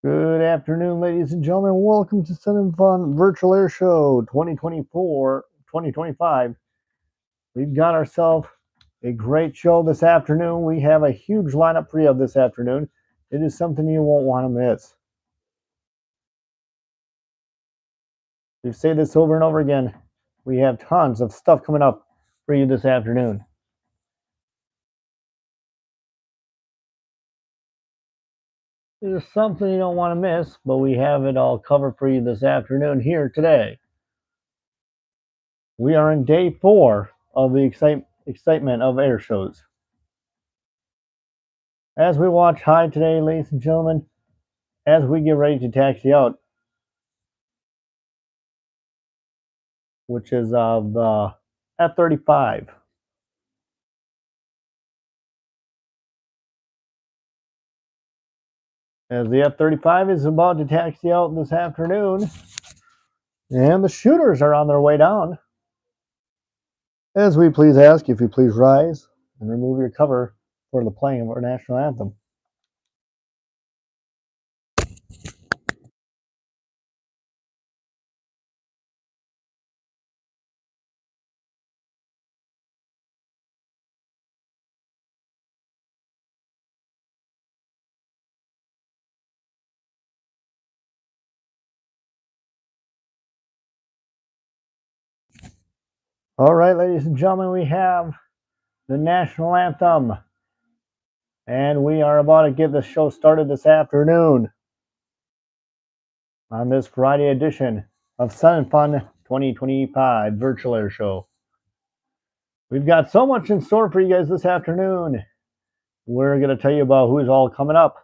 Good afternoon, ladies and gentlemen. Welcome to SNF Virtual Air Show 2024-2025. We've got ourselves a great show this afternoon. We have a huge lineup for you this afternoon. It is something you won't want to miss. We say this over and over again. We have tons of stuff coming up for you this afternoon. It is something you don't want to miss, but we have it all covered for you this afternoon here today. We are in day 4 of the excitement of air shows. As we watch high today, ladies and gentlemen, as we get ready to taxi out, which is of the F-35. As the F-35 is about to taxi out this afternoon, and the shooters are on their way down. As we please ask, if you please rise and remove your cover for the playing of our national anthem. All right, ladies and gentlemen, we have the national anthem, and we are about to get the show started this afternoon on this Friday edition of Sun and Fun 2025 Virtual Air Show. We've got so much in store for you guys this afternoon. We're going to tell you about who's all coming up.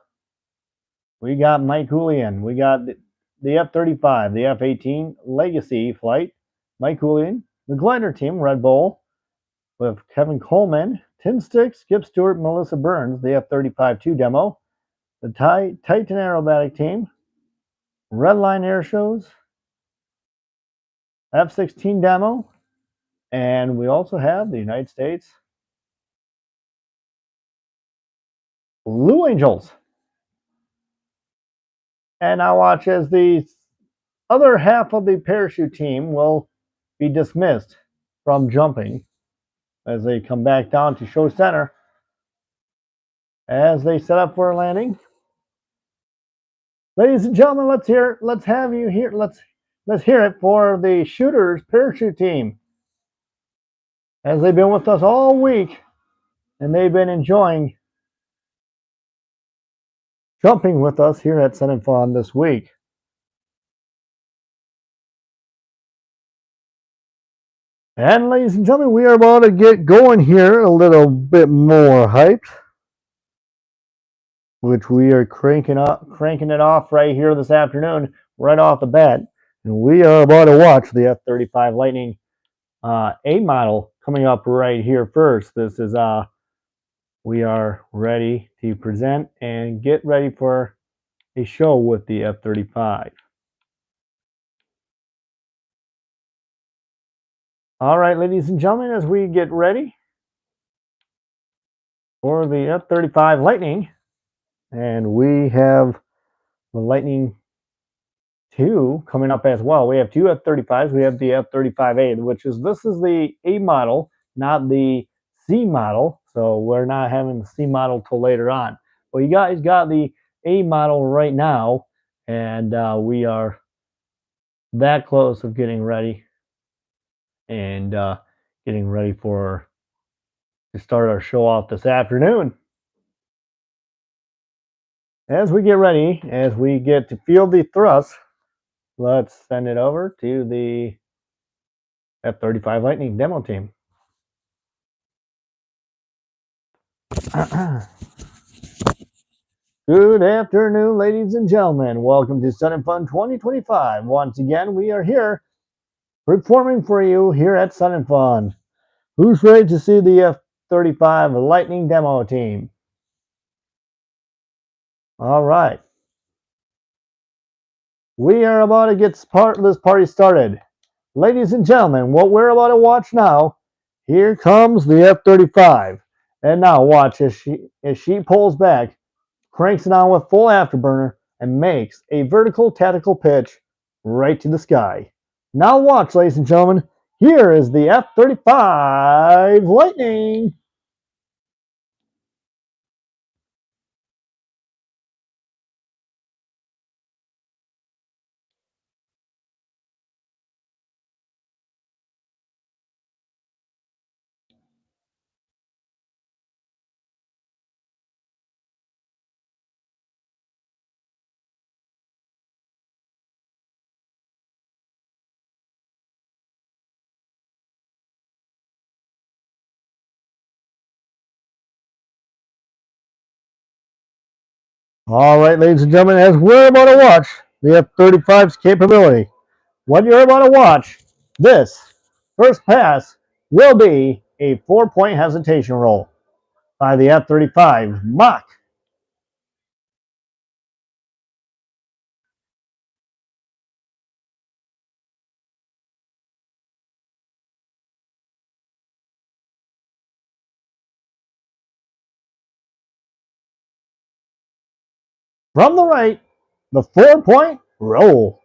We got Mike Julian. We got the F-35, the F-18 Legacy flight. Mike Julian, the glider team, Red Bull, with Kevin Coleman, Tim Stick, Skip Stewart, Melissa Burns, the F-35-2 demo. The Titan Aerobatic team, Redline Air Shows, F-16 demo, and we also have the United States Blue Angels. And now watch as the other half of the parachute team will be dismissed from jumping as they come back down to show center as they set up for a landing. Ladies and gentlemen, let's hear it. Let's hear it for the shooters parachute team, as they've been with us all week and they've been enjoying jumping with us here at Sun and Fun this week. And ladies and gentlemen, we are about to get going here a little bit more hyped, which we are cranking it off right here this afternoon, right off the bat. And we are about to watch the F-35 Lightning A model coming up right here first. This is we are ready to present and get ready for a show with the F-35. All right, ladies and gentlemen, as we get ready for the F-35 Lightning, and we have the Lightning 2 coming up as well. We have two F-35s. We have the F-35A, this is the A model, not the C model. So we're not having the C model till later on. Well, you guys got the A model right now, and we are that close of getting ready and getting ready to start our show off this afternoon. As we get ready, as we get to feel the thrust, let's send it over to the F-35 Lightning demo team. Good afternoon, ladies and gentlemen. Welcome to Sun and Fun 2025. Once again, we are here performing for you here at Sun and Fun. Who's ready to see the F-35 Lightning demo team? All right. We are about to get this party started. Ladies and gentlemen, what we're about to watch now, here comes the F-35. And now watch as she pulls back, cranks it on with full afterburner, and makes a vertical tactical pitch right to the sky. Now watch, ladies and gentlemen. Here is the F-35 Lightning. All right, ladies and gentlemen, as we're about to watch the F-35's capability, what you're about to watch, this first pass will be a 4-point hesitation roll by the F-35 Mach. From the right, the 4-point roll.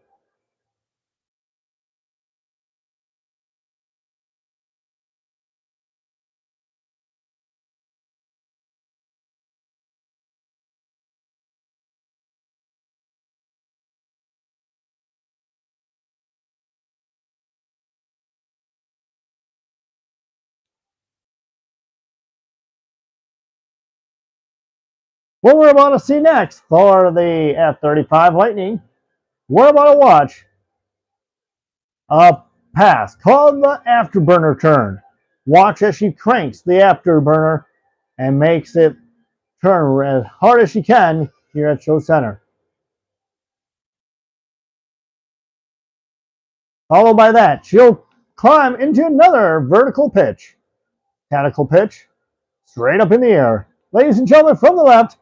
What we're about to see next for the F-35 Lightning, we're about to watch a pass called the afterburner turn. Watch as she cranks the afterburner and makes it turn as hard as she can here at show center. Followed by that, she'll climb into another vertical pitch. Tactical pitch, straight up in the air. Ladies and gentlemen, from the left,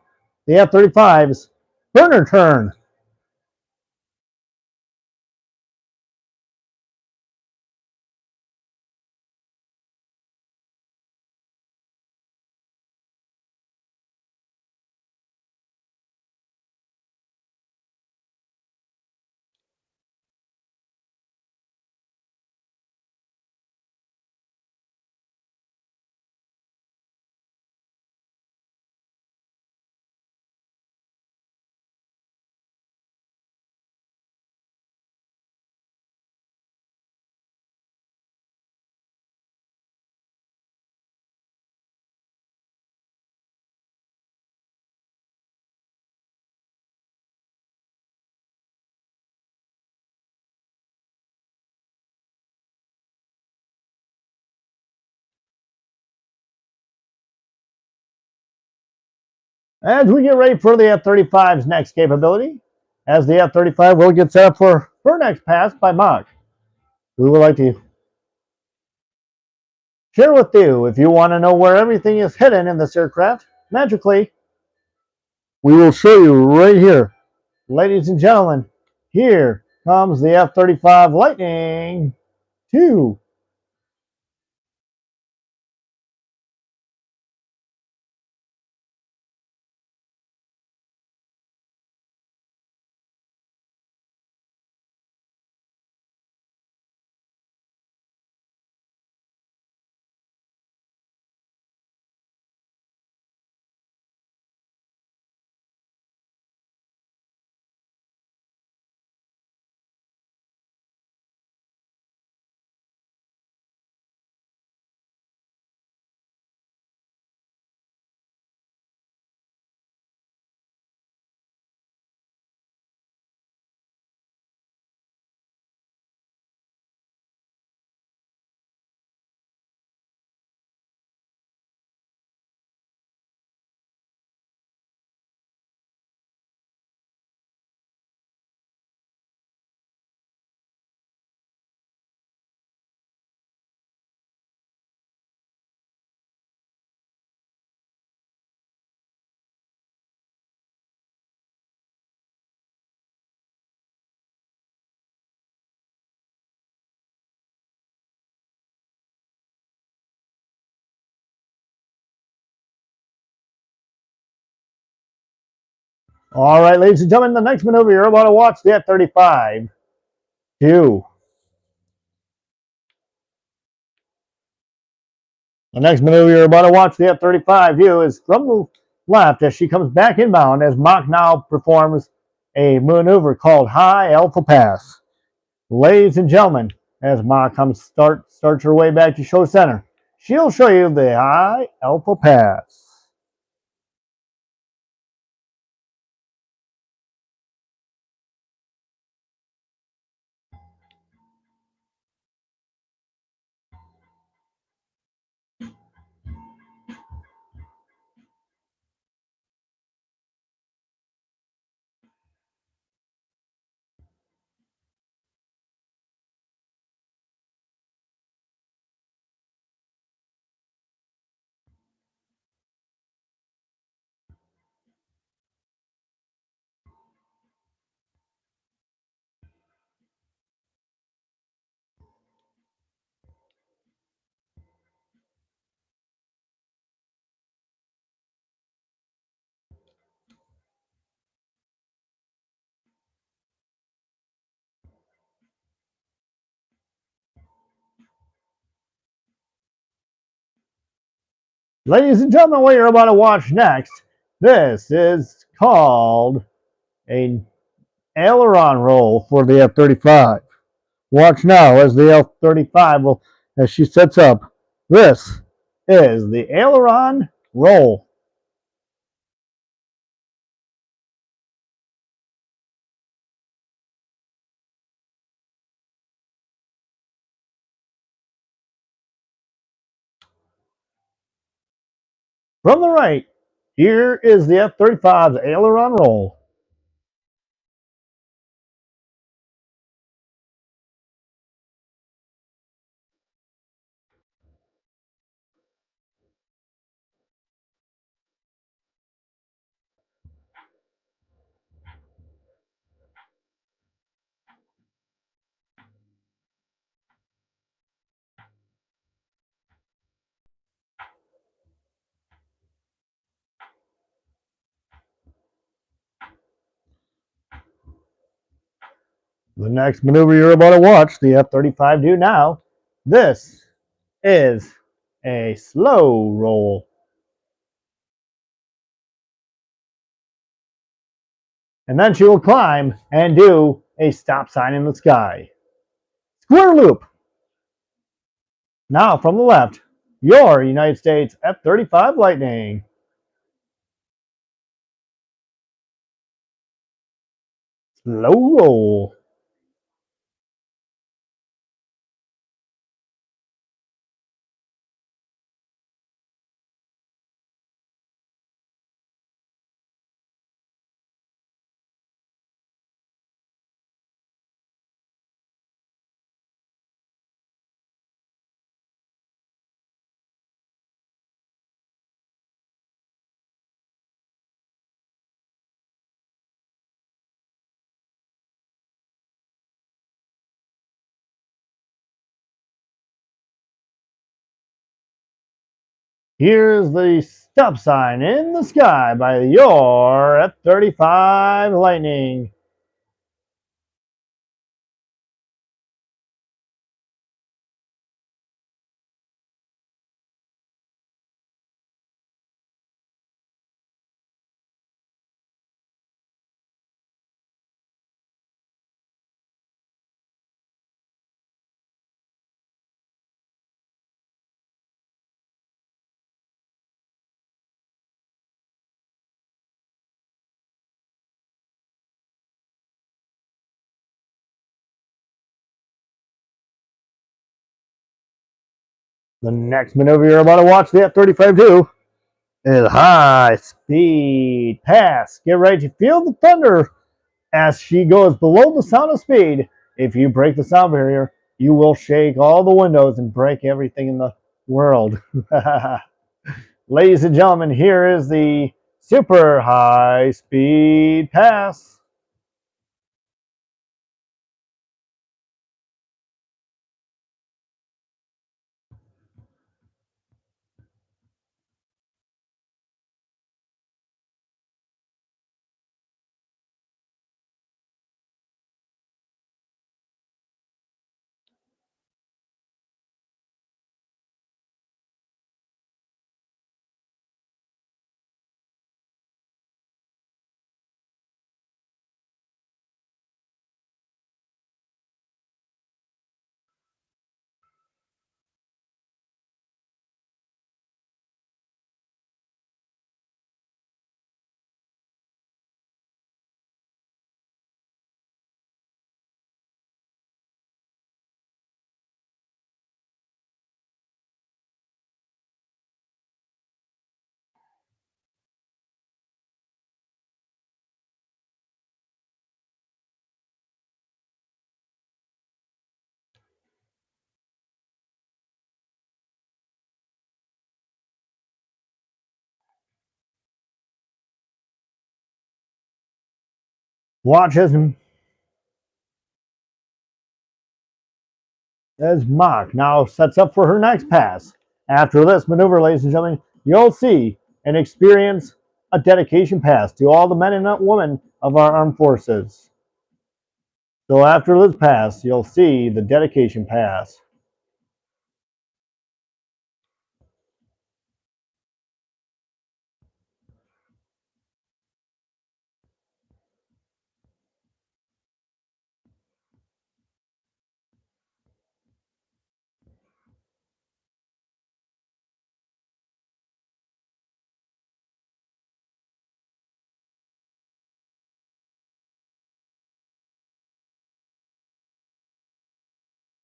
the F-35's burner turn. As we get ready for the F-35's next capability, as the F-35 will get set up for her next pass by Mach, we would like to share with you, if you want to know where everything is hidden in this aircraft, magically, we will show you right here. Ladies and gentlemen, here comes the F-35 Lightning 2. All right, ladies and gentlemen, the next maneuver you're about to watch, the F-35. 2. The next maneuver you're about to watch, the F-35 view, is from the left as she comes back inbound as Mach now performs a maneuver called High Alpha Pass. Ladies and gentlemen, as Mach starts her way back to show center, she'll show you the High Alpha Pass. Ladies and gentlemen, what you're about to watch next, this is called an aileron roll for the F-35. Watch now as the F-35 will, as she sets up. This is the aileron roll. From the right, here is the F-35's aileron roll. The next maneuver you're about to watch, the F-35 do now. This is a slow roll. And then she will climb and do a stop sign in the sky. Square loop. Now from the left, your United States F-35 Lightning. Slow roll. Here's the stop sign in the sky by your F-35 Lightning. The next maneuver you're about to watch, the F-35 do, is high speed pass. Get ready to feel the thunder as she goes below the sound of speed. If you break the sound barrier, you will shake all the windows and break everything in the world. Ladies and gentlemen, here is the super high speed pass. Watch as Mock now sets up for her next pass. After this maneuver, ladies and gentlemen, you'll see and experience a dedication pass to all the men and women of our armed forces. So after this pass, you'll see the dedication pass.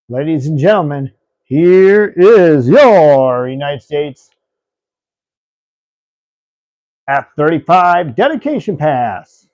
Ladies and gentlemen, here is your United States F-35 dedication pass.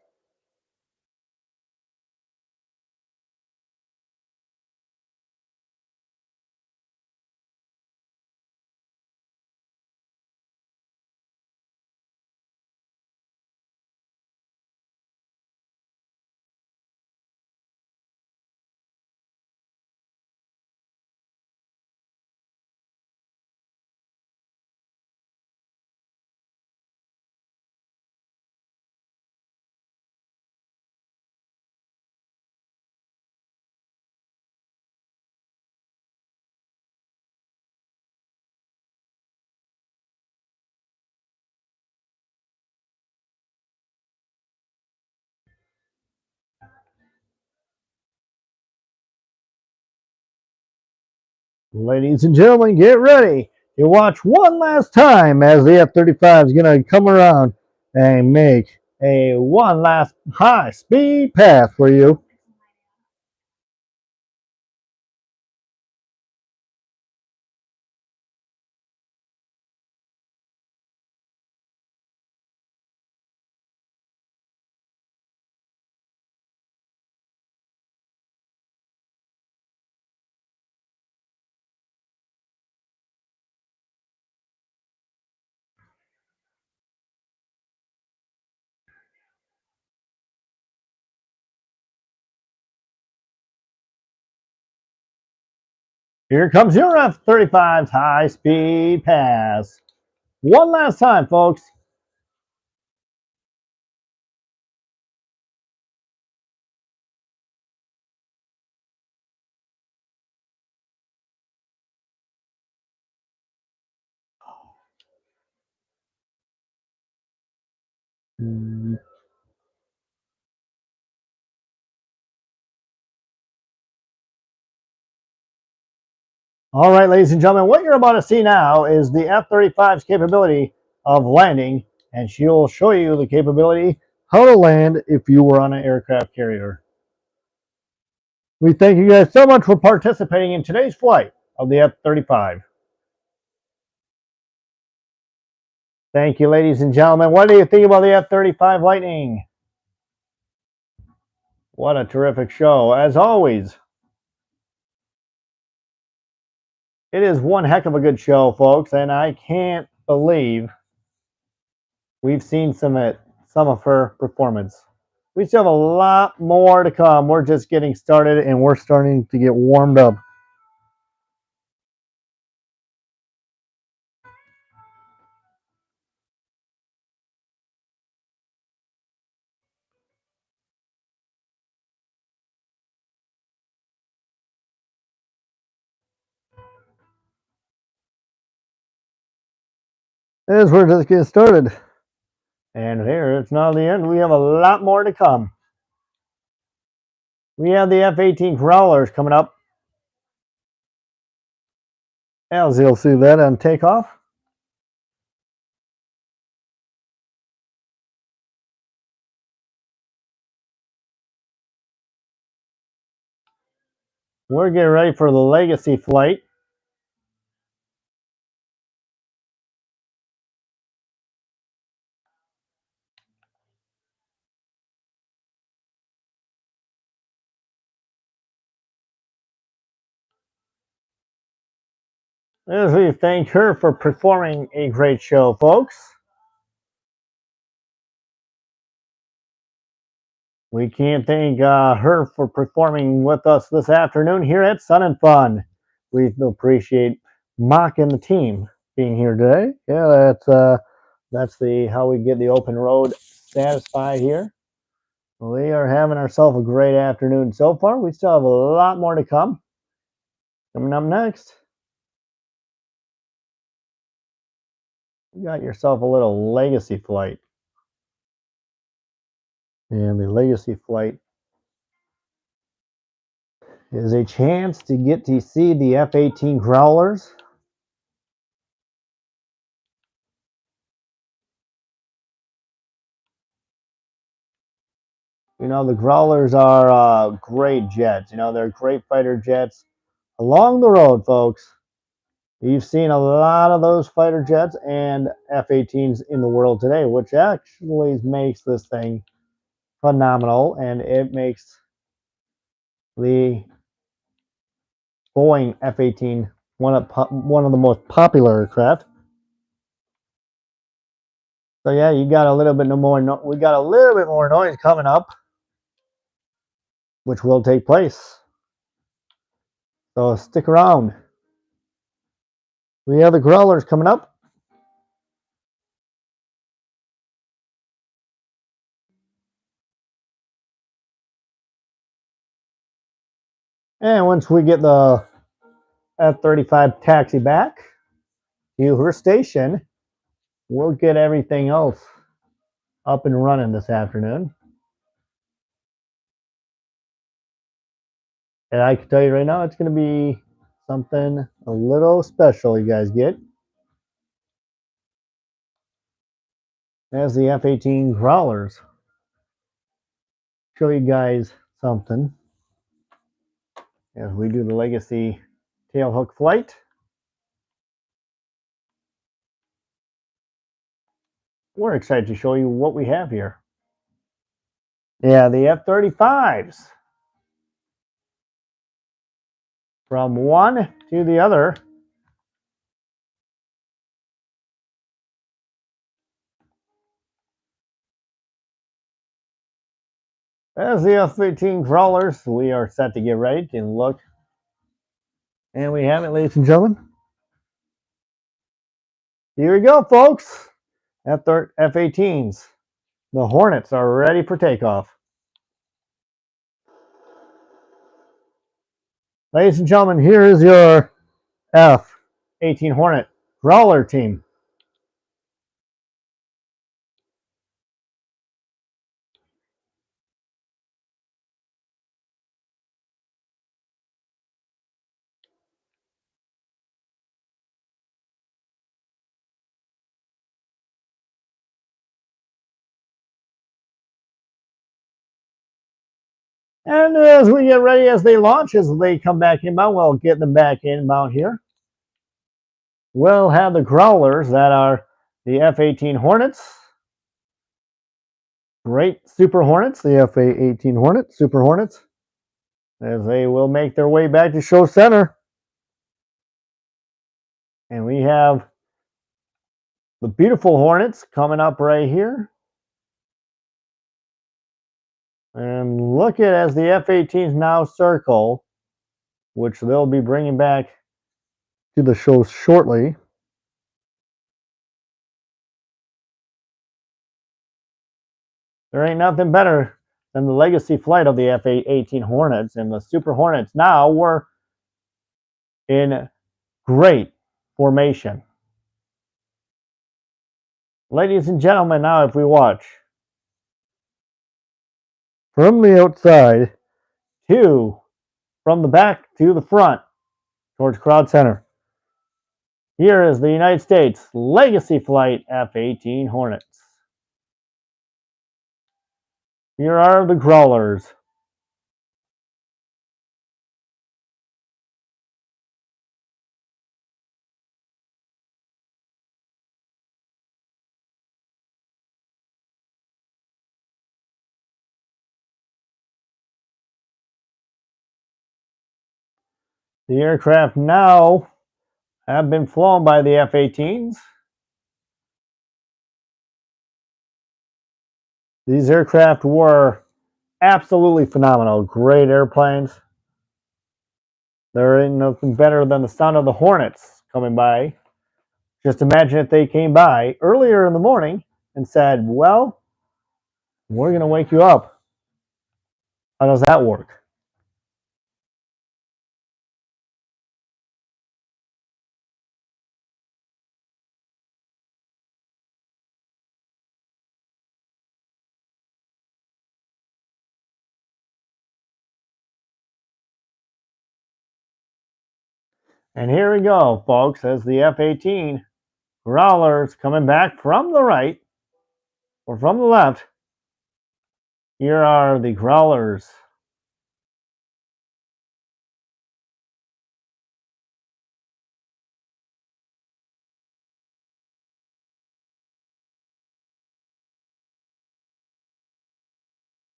Ladies and gentlemen, get ready to watch one last time as the F-35 is going to come around and make a one last high-speed pass for you. Here comes your F-35's high-speed pass. One last time, folks. All right, ladies and gentlemen, what you're about to see now is the F-35's capability of landing, and she'll show you the capability how to land if you were on an aircraft carrier. We thank you guys so much for participating in today's flight of the F-35. Thank you, ladies and gentlemen. What do you think about the F-35 Lightning? What a terrific show, as always. It is one heck of a good show, folks, and I can't believe we've seen some of her performance. We still have a lot more to come. We're just getting started, and we're starting to get warmed up. As we're just getting started. And here, it's not the end. We have a lot more to come. We have the F-18 Growlers coming up. As you'll see that on takeoff. We're getting ready for the Legacy flight. As we thank her for performing a great show, folks. We can't thank her for performing with us this afternoon here at Sun and Fun. We appreciate Mock and the team being here today. Yeah, that's the how we get the open road satisfied here. We are having ourselves a great afternoon so far. We still have a lot more to come. Coming up next, you got yourself a little legacy flight. And the legacy flight is a chance to get to see the F-18 Growlers. You know, the Growlers are great jets. You know, they're great fighter jets. Along the road, folks, you've seen a lot of those fighter jets and F-18s in the world today, which actually makes this thing phenomenal, and it makes the Boeing F-18 one of the most popular aircraft. So yeah, you got a little bit more. We got a little bit more noise coming up, which will take place. So stick around. We have the Growlers coming up. And once we get the F-35 taxi back to her station, we'll get everything else up and running this afternoon. And I can tell you right now, it's going to be something a little special you guys get. As the F-18 Growlers. Show you guys something as we do the Legacy tailhook flight. We're excited to show you what we have here. Yeah, the F-35s. From one to the other. As the F-18 Crawlers, we are set to get ready to look. And we have it, ladies and gentlemen. Here we go, folks. F-18s. The Hornets are ready for takeoff. Ladies and gentlemen, here is your F-18 Hornet Growler team. And as we get ready, as they launch, as they come back inbound, we'll get them back inbound here. We'll have the Growlers that are the F-18 Hornets. Great Super Hornets, the F-18 Hornet, Super Hornets, as they will make their way back to show center. And we have the beautiful Hornets coming up right here. And look at as the F-18s now circle, which they'll be bringing back to the show shortly. There ain't nothing better than the legacy flight of the F-18 Hornets, and the Super Hornets now were in great formation. Ladies and gentlemen, now if we watch from the outside from the back to the front towards crowd center. Here is the United States Legacy Flight F-18 Hornets. Here are the Growlers. The aircraft now have been flown by the F-18s. These aircraft were absolutely phenomenal. Great airplanes. There ain't nothing better than the sound of the Hornets coming by. Just imagine if they came by earlier in the morning and said, well, we're going to wake you up. How does that work? And here we go, folks, as the F-18 Growlers coming back from the right or from the left. Here are the Growlers.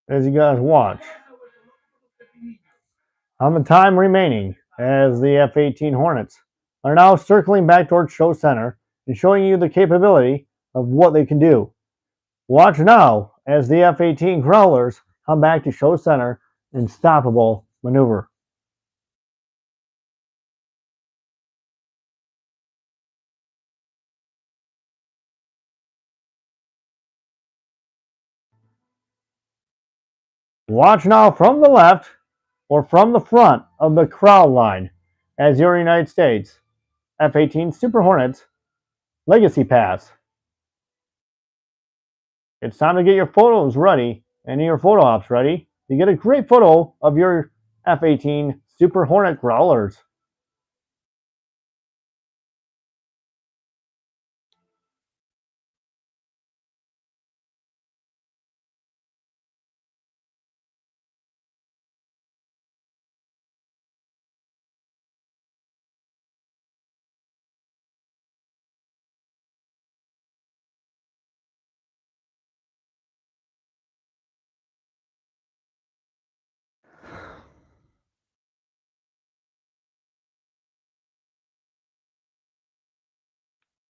As you guys watch, on the time remaining, as the F-18 Hornets are now circling back towards Show Center and showing you the capability of what they can do. Watch now as the F-18 Growlers come back to Show Center in stoppable maneuver. Watch now from the left or from the front of the crowd line as your United States F-18 Super Hornets Legacy Pass. It's time to get your photos ready and your photo ops ready to get a great photo of your F-18 Super Hornet Growlers.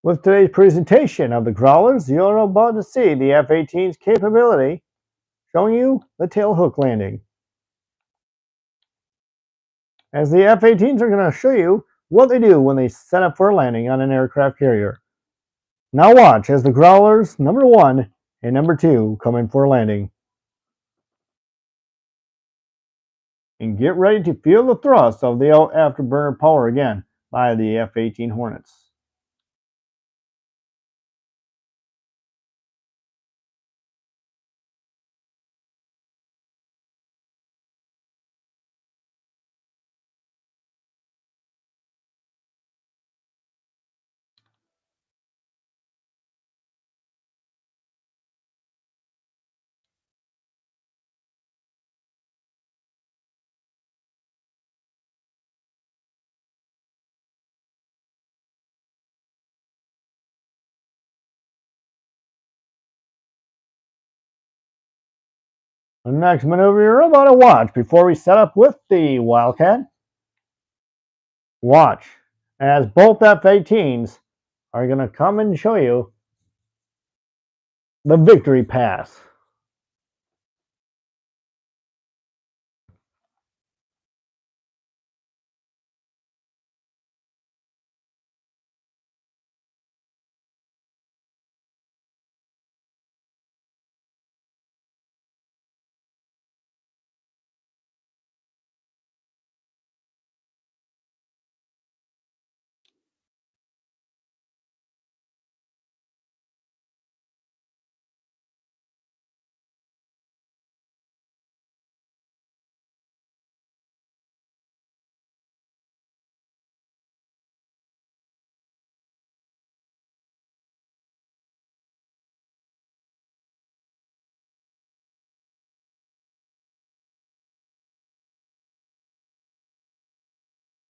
With today's presentation of the Growlers, you're about to see the F-18's capability, showing you the tail hook landing. As the F-18s are going to show you what they do when they set up for a landing on an aircraft carrier. Now watch as the Growlers number 1 and number 2 come in for a landing. And get ready to feel the thrust of the afterburner power again by the F-18 Hornets. The next maneuver you're about to watch before we set up with the Wildcat. Watch as both F-18s are going to come and show you the victory pass.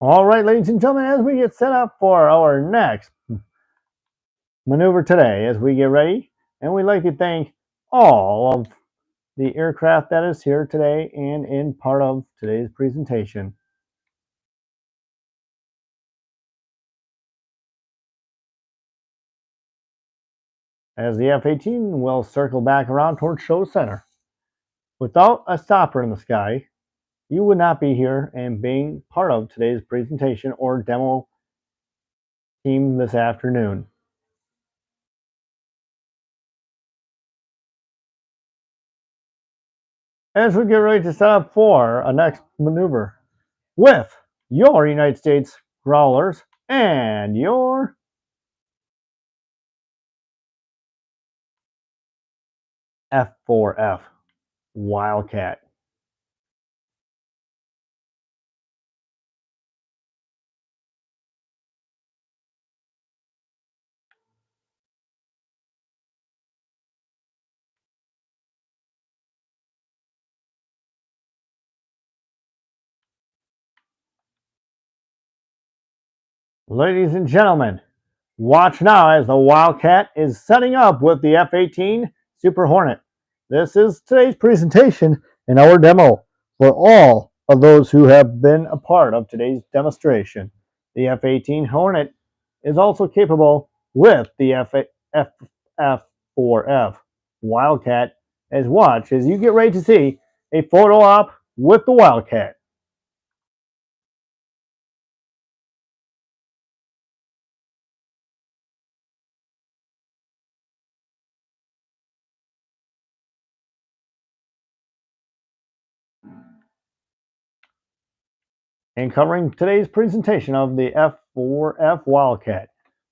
All right, ladies and gentlemen, as we get set up for our next maneuver today, as we get ready, and we'd like to thank all of the aircraft that is here today and in part of today's presentation. As the F-18 will circle back around towards show center. Without a stopper in the sky, you would not be here and being part of today's presentation or demo team this afternoon. As we get ready to set up for a next maneuver with your United States Growlers and your F4F Wildcat. Ladies and gentlemen, watch now as the Wildcat is setting up with the F-18 Super Hornet. This is today's presentation and our demo for all of those who have been a part of today's demonstration. The F-18 Hornet is also capable with the F4F Wildcat. As watch as you get ready to see a photo op with the Wildcat. And covering today's presentation of the F4F Wildcat.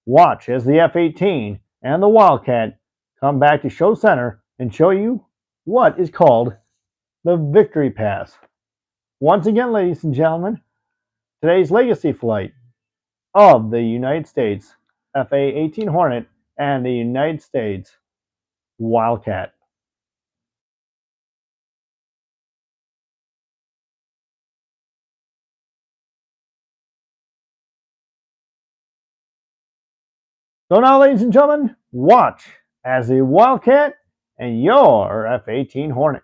Watch as the F-18 and the Wildcat come back to show center and show you what is called the Victory Pass. Once again, ladies and gentlemen, today's legacy flight of the United States FA-18 Hornet and the United States Wildcat. So now, ladies and gentlemen, watch as the Wildcat and your F-18 Hornet.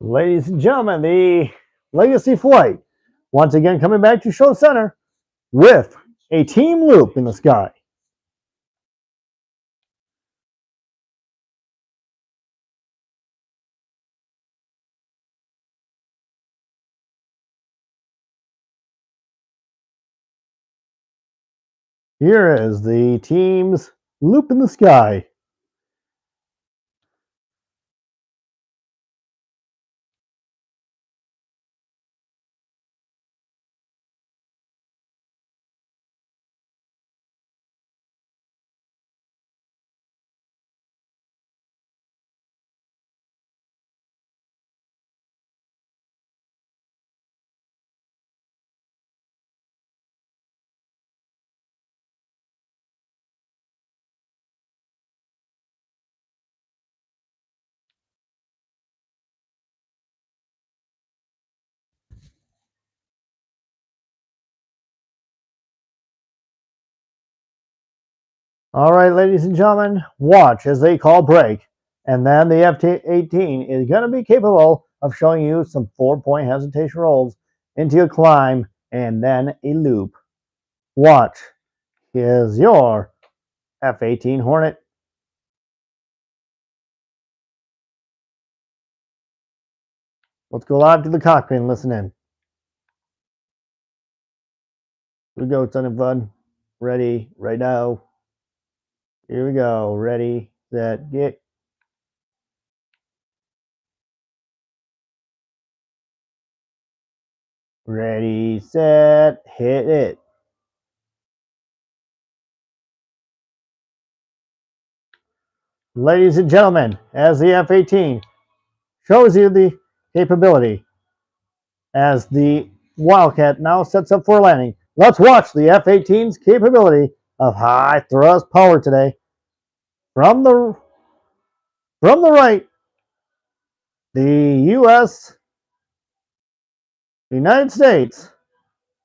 Ladies and gentlemen, the legacy flight once again coming back to show center with a team loop in the sky. Here is the team's loop in the sky. All right, ladies and gentlemen, watch as they call break And then the F-18 is going to be capable of showing you some 4-point hesitation rolls into a climb and then a loop. Watch. Here's your F-18 Hornet. Let's go live to the cockpit and listen in. Here we go, son of fun. Ready, right now. Here we go. Ready, set, get. Ready, set, hit it. Ladies and gentlemen, as the F-18 shows you the capability, as the Wildcat now sets up for landing, let's watch the F-18's capability of high thrust power today. From the right, the United States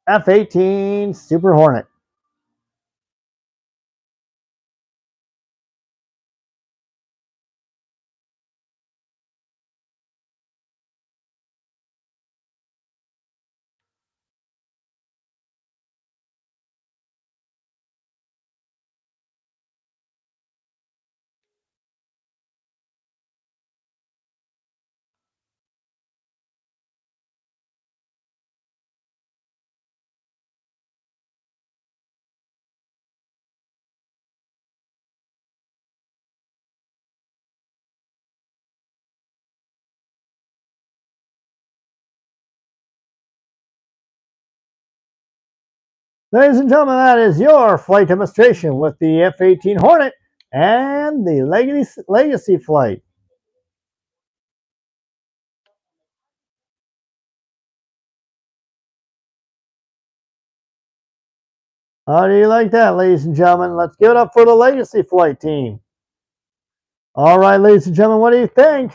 F-18 Super Hornet. Ladies and gentlemen, that is your flight demonstration with the F-18 Hornet and the Legacy flight. How do you like that, ladies and gentlemen? Let's give it up for the Legacy flight team. All right, ladies and gentlemen, what do you think?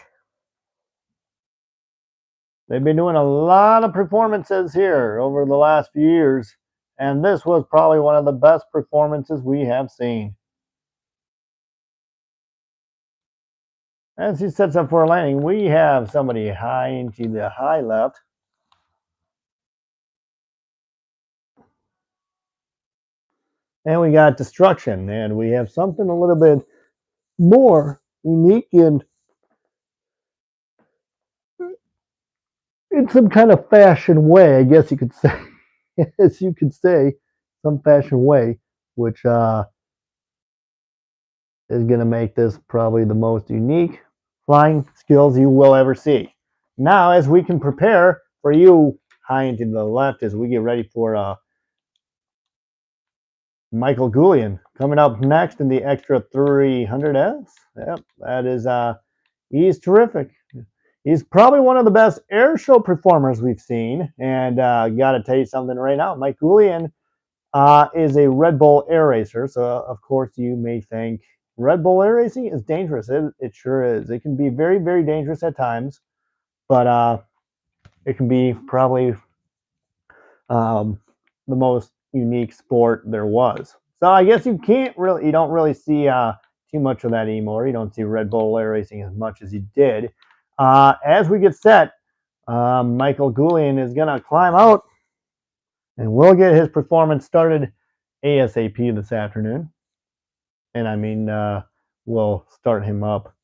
They've been doing a lot of performances here over the last few years, and this was probably one of the best performances we have seen. As he sets up for a landing, we have somebody high into the high left. And we got destruction, and we have something a little bit more unique and in some kind of fashion way, I guess you could say, as you could say, some fashion way, which is going to make this probably the most unique flying skills you will ever see. Now, as we can prepare for you high into the left, as we get ready for Michael Goulian coming up next in the Extra 300S. Yep, that is, he's terrific. He's probably one of the best air show performers we've seen. And got to tell you something right now. Mike Goulian is a Red Bull air racer. So, of course, you may think Red Bull air racing is dangerous. It sure is. It can be very, very dangerous at times. But it can be probably the most unique sport there was. So I guess you don't really see too much of that anymore. You don't see Red Bull air racing as much as you did. As we get set, Michael Goulian is going to climb out, and we'll get his performance started ASAP this afternoon. And I mean, we'll start him up.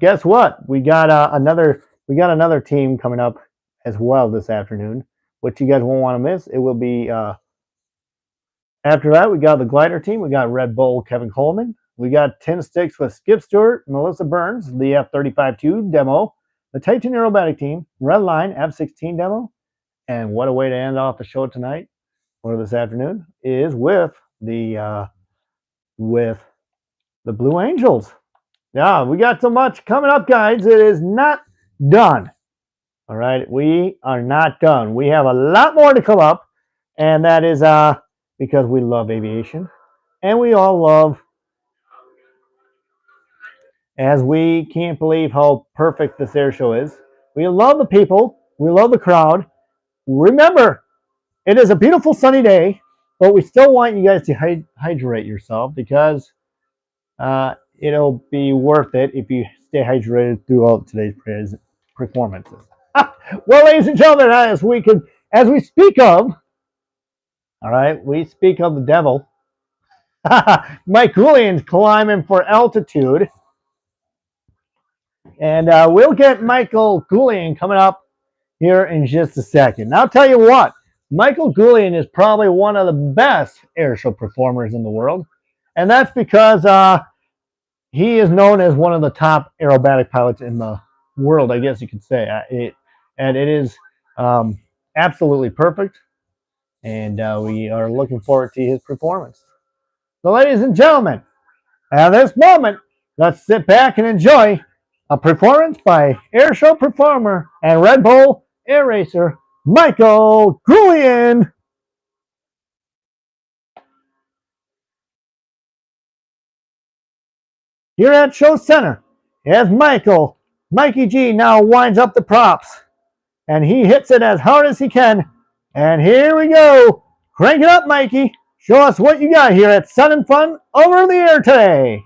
Guess what? We got another team coming up as well this afternoon, which you guys won't want to miss. It will be after that. We got the glider team. We got Red Bull Kevin Coleman. We got 10 sticks with Skip Stewart, Melissa Burns, the F-35-2 demo, the Titan Aerobatic team, Red Line F-16 demo, and what a way to end off the show tonight or this afternoon is with the Blue Angels. Yeah, we got so much coming up, guys. It is not done. All right, we are not done. We have a lot more to come up, and that is because we love aviation, and we all love, as we can't believe how perfect this air show is. We love the people. We love the crowd. Remember, it is a beautiful sunny day, but we still want you guys to hydrate yourself because it'll be worth it if you stay hydrated throughout today's performances. Well, ladies and gentlemen, as we speak of, all right, we speak of the devil. Mike Julian's climbing for altitude. And we'll get Michael Julian coming up here in just a second. Now, I'll tell you what, Michael Julian is probably one of the best airshow performers in the world. And that's because he is known as one of the top aerobatic pilots in the world, I guess you could say. And it is absolutely perfect. And we are looking forward to his performance. So, ladies and gentlemen, at this moment, let's sit back and enjoy a performance by airshow performer and Red Bull air racer Michael Julian. Here at Show Center, as Mikey G now winds up the props, and he hits it as hard as he can. And here we go. Crank it up, Mikey. Show us what you got here at Sun and Fun over the air today.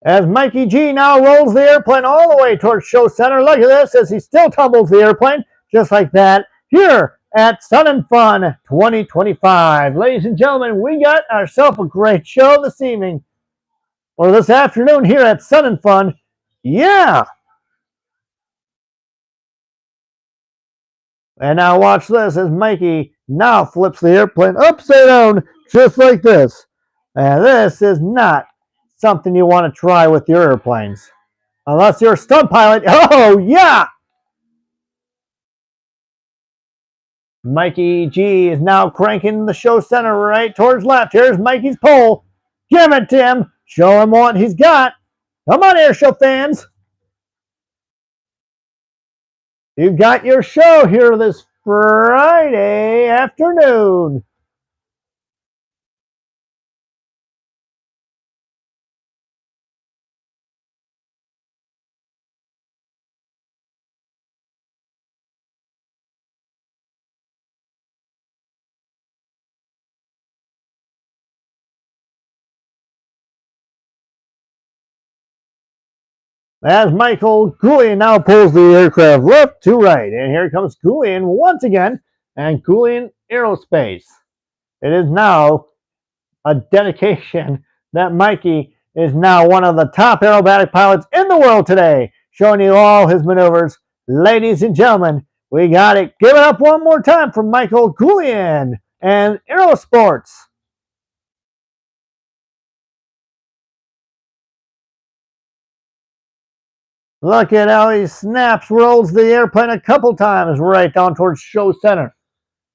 As Mikey G now rolls the airplane all the way towards Show Center. Look at this as he still tumbles the airplane just like that here at Sun and Fun 2025. Ladies and gentlemen, we got ourselves a great show this evening or this afternoon here at Sun and Fun. Yeah. And now watch this as Mikey now flips the airplane upside down just like this. And this is not something you want to try with your airplanes. Unless you're a stunt pilot. Oh, yeah! Mikey G is now cranking the Show Center right towards left. Here's Mikey's pole. Give it to him. Show him what he's got. Come on, airshow fans. You've got your show here this Friday afternoon. As Michael Julian now pulls the aircraft left to right. And here comes Julian once again, and Julian Aerospace. It is now a dedication that Mikey is now one of the top aerobatic pilots in the world today, showing you all his maneuvers. Ladies and gentlemen, we got it. Give it up one more time for Michael Julian and Aerosports. Look at how he rolls the airplane a couple times right down towards Show Center.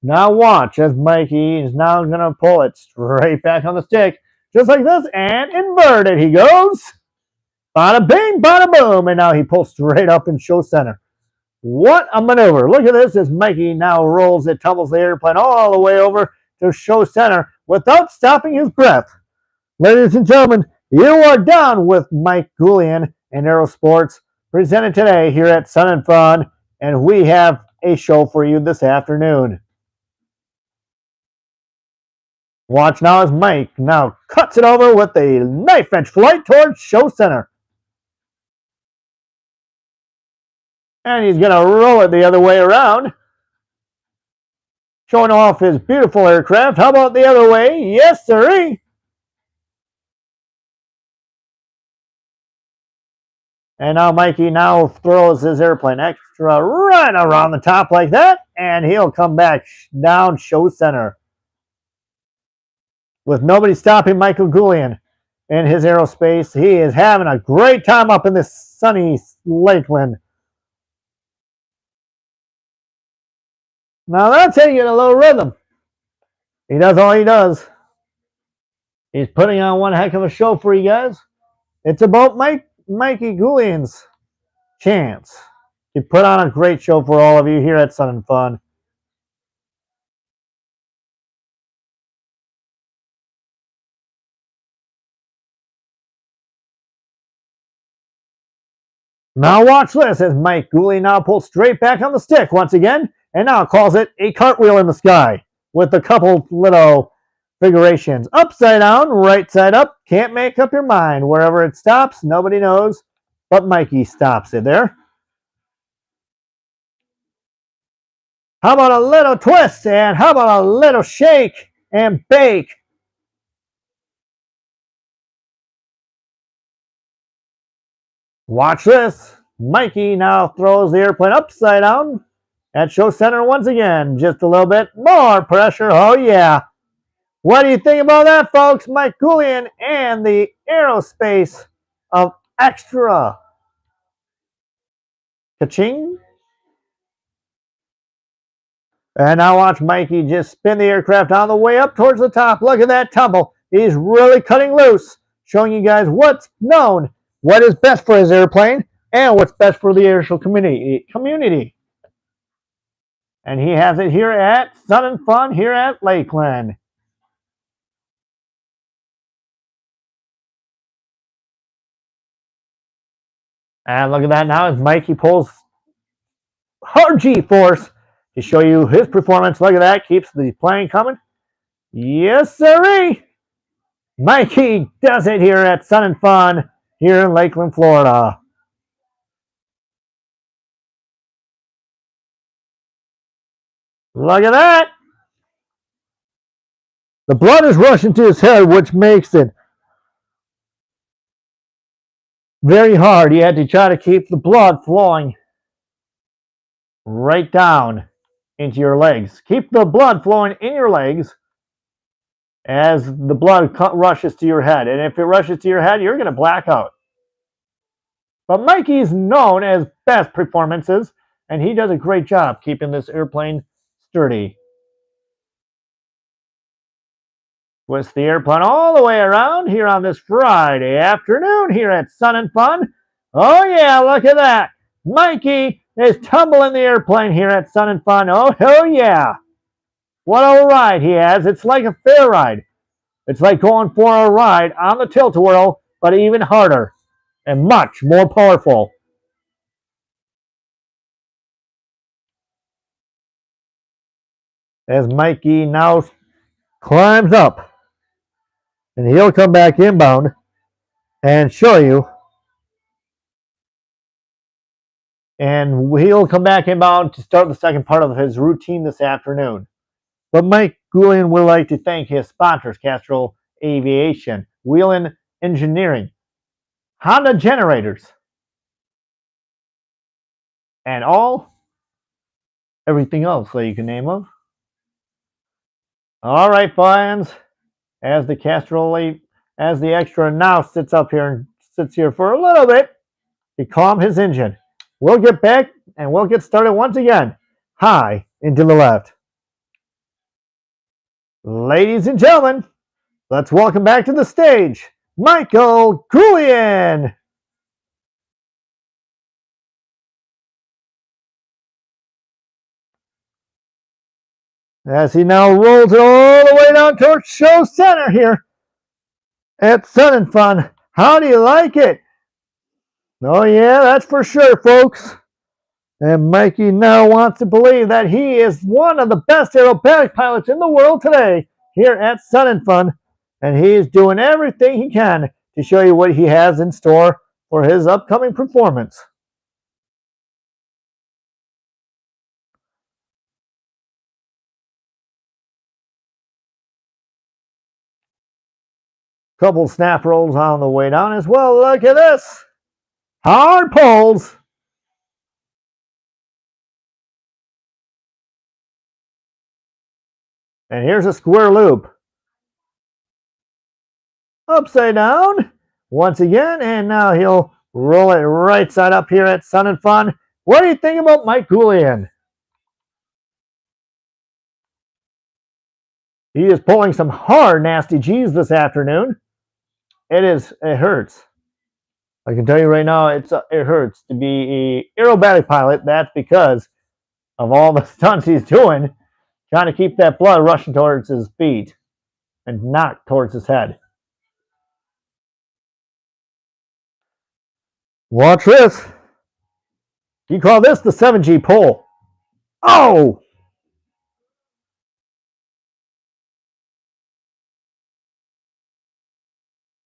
Now watch as Mikey is now going to pull it straight back on the stick, just like this, and inverted he goes. Bada bing, bada boom, and now he pulls straight up in Show Center. What a maneuver. Look at this as Mikey now rolls it, tumbles the airplane all the way over to Show Center without stopping his breath. Ladies and gentlemen, you are down with Mike Julian and Aerosports, presented today here at Sun and Fun, and we have a show for you this afternoon. Watch now as Mike now cuts it over with a knife edge flight towards Show Center. And he's going to roll it the other way around, showing off his beautiful aircraft. How about the other way? Yes, sirree. And now Mikey now throws his airplane extra right around the top like that, and he'll come back down Show Center. With nobody stopping Michael Julian in his aerospace, he is having a great time up in this sunny Lakeland. Now that's how you get a little rhythm. He does all he does. He's putting on one heck of a show for you guys. It's about Mikey Goulian's chance to put on a great show for all of you here at Sun and Fun. Now watch this as Mike Goulian now pulls straight back on the stick once again, and now calls it a cartwheel in the sky with a couple little figurations. Upside down, right side up, can't make up your mind. Wherever it stops, nobody knows, but Mikey stops it there. How about a little twist, and how about a little shake and bake? Watch this. Mikey now throws the airplane upside down at show center once again. Just a little bit more pressure. Oh, yeah. What do you think about that, folks? Mike Goulian and the aerospace of extra. Ka-ching. And now watch Mikey just spin the aircraft on the way up towards the top. Look at that tumble. He's really cutting loose, showing you guys what's known, what is best for his airplane, and what's best for the airshow community. And he has it here at Sun and Fun here at Lakeland. And look at that now as Mikey pulls hard G-force to show you his performance. Look at that. Keeps the plane coming. Yes, sirree. Mikey does it here at Sun and Fun here in Lakeland, Florida. Look at that. The blood is rushing to his head, which makes it very hard. You had to try to keep the blood flowing right down into your legs. Keep the blood flowing in your legs as the blood rushes to your head. And if it rushes to your head, you're going to black out. But Mikey's known as best performances, and he does a great job keeping this airplane sturdy. Twists the airplane all the way around here on this Friday afternoon here at Sun and Fun. Oh yeah, look at that. Mikey is tumbling the airplane here at Sun and Fun. Oh yeah. What a ride he has. It's like a fair ride. It's like going for a ride on the tilt-a-whirl, but even harder and much more powerful. As Mikey now climbs up, and he'll come back inbound and show you. And he'll come back inbound to start the second part of his routine this afternoon. But Mike Goulian would like to thank his sponsors, Castrol Aviation, Wheelan Engineering, Honda Generators, and everything else that you can name of. All right, fans, as the extra now sits up here and sits here for a little bit to calm his engine. We'll get back and we'll get started once again. High and to the left. Ladies and gentlemen, let's welcome back to the stage, Michael Goulian. As he now rolls it all the way down towards show center here at Sun and Fun. How do you like it? Oh yeah, that's for sure, folks. And Mikey now wants to believe that he is one of the best aerobatic pilots in the world today here at Sun and Fun. And he is doing everything he can to show you what he has in store for his upcoming performance. Couple snap rolls on the way down as well. Look at this. Hard pulls. And here's a square loop. Upside down once again, and now he'll roll it right side up here at Sun and Fun. What do you think about Mike Goulian? He is pulling some hard, nasty G's this afternoon. It hurts. I can tell you right now, it hurts to be a aerobatic pilot. That's because of all the stunts he's doing, trying to keep that blood rushing towards his feet and not towards his head. Watch this. You call this the 7G pull. Oh!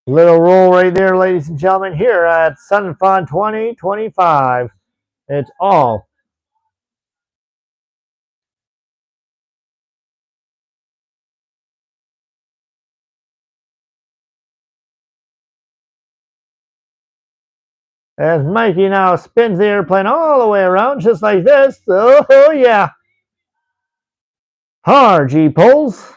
Little roll right there, ladies and gentlemen, here at Sun and Fun 2025. It's all as Mikey now spins the airplane all the way around, just like this. Oh, yeah. Hard G pulls.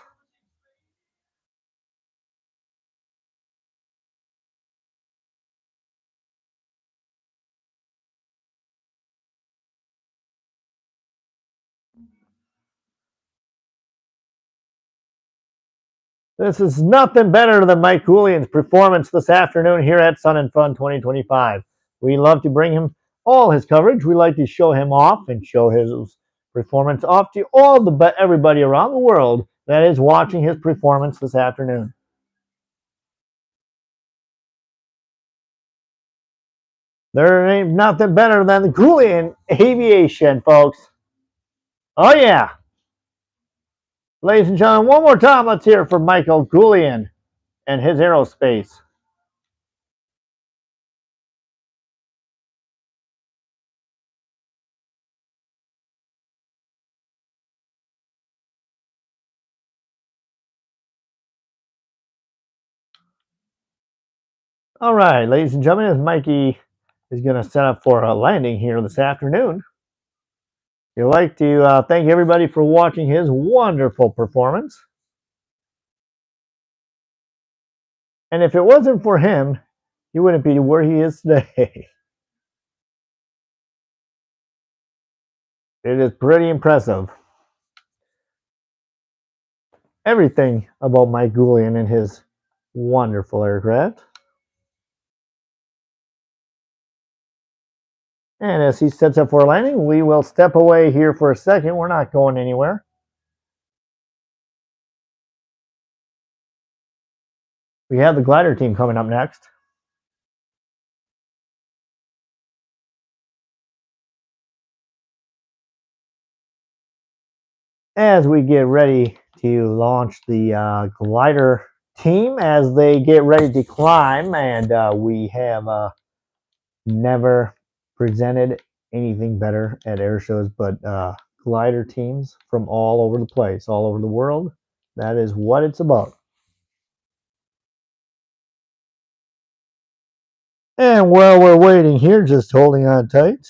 This is nothing better than Mike Julian's performance this afternoon here at Sun and Fun 2025. We love to bring him all his coverage. We like to show him off and show his performance off to everybody around the world that is watching his performance this afternoon. There ain't nothing better than the Julian aviation, folks. Oh, yeah. Ladies and gentlemen, one more time, let's hear it for Michael Julian and his aerospace. All right, ladies and gentlemen, as Mikey is going to set up for a landing here this afternoon, we'd like to thank everybody for watching his wonderful performance. And if it wasn't for him, he wouldn't be where he is today. It is pretty impressive. Everything about Mike Julian and his wonderful aircraft. And as he sets up for landing, we will step away here for a second. We're not going anywhere. We have the glider team coming up next. As we get ready to launch the glider team, as they get ready to climb, and we have never presented anything better at air shows but glider teams from all over the place, all over the world. That is what it's about. And while we're waiting here, just holding on tight,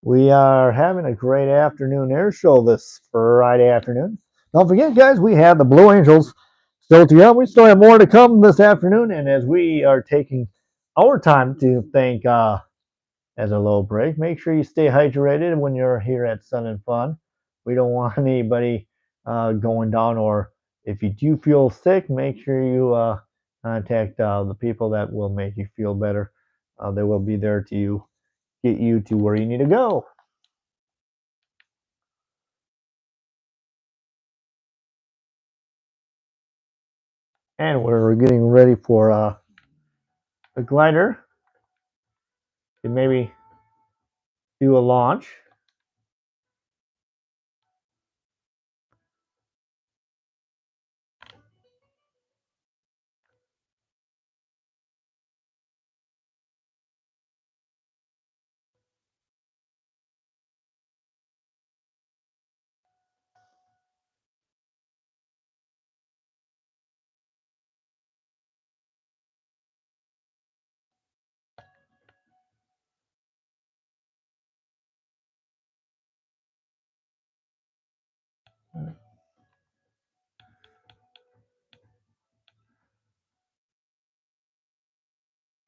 we are having a great afternoon air show this Friday afternoon. Don't forget, guys, we have the Blue Angels still to come. We still have more to come this afternoon. And as we are taking our time to thank as a low break, make sure you stay hydrated when you're here at Sun and Fun. We don't want anybody going down, or if you do feel sick, make sure you contact the people that will make you feel better. They will be there to get you to where you need to go. And we're getting ready for a glider to maybe do a launch.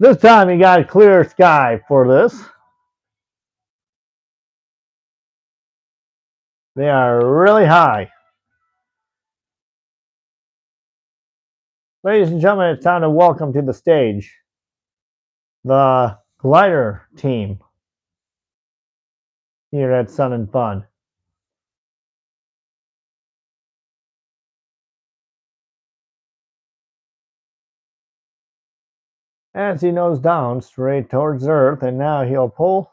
This time you got a clear sky for this. They are really high. Ladies and gentlemen, it's time to welcome to the stage the glider team here at Sun and Fun. As he nose down straight towards Earth, and now he'll pull.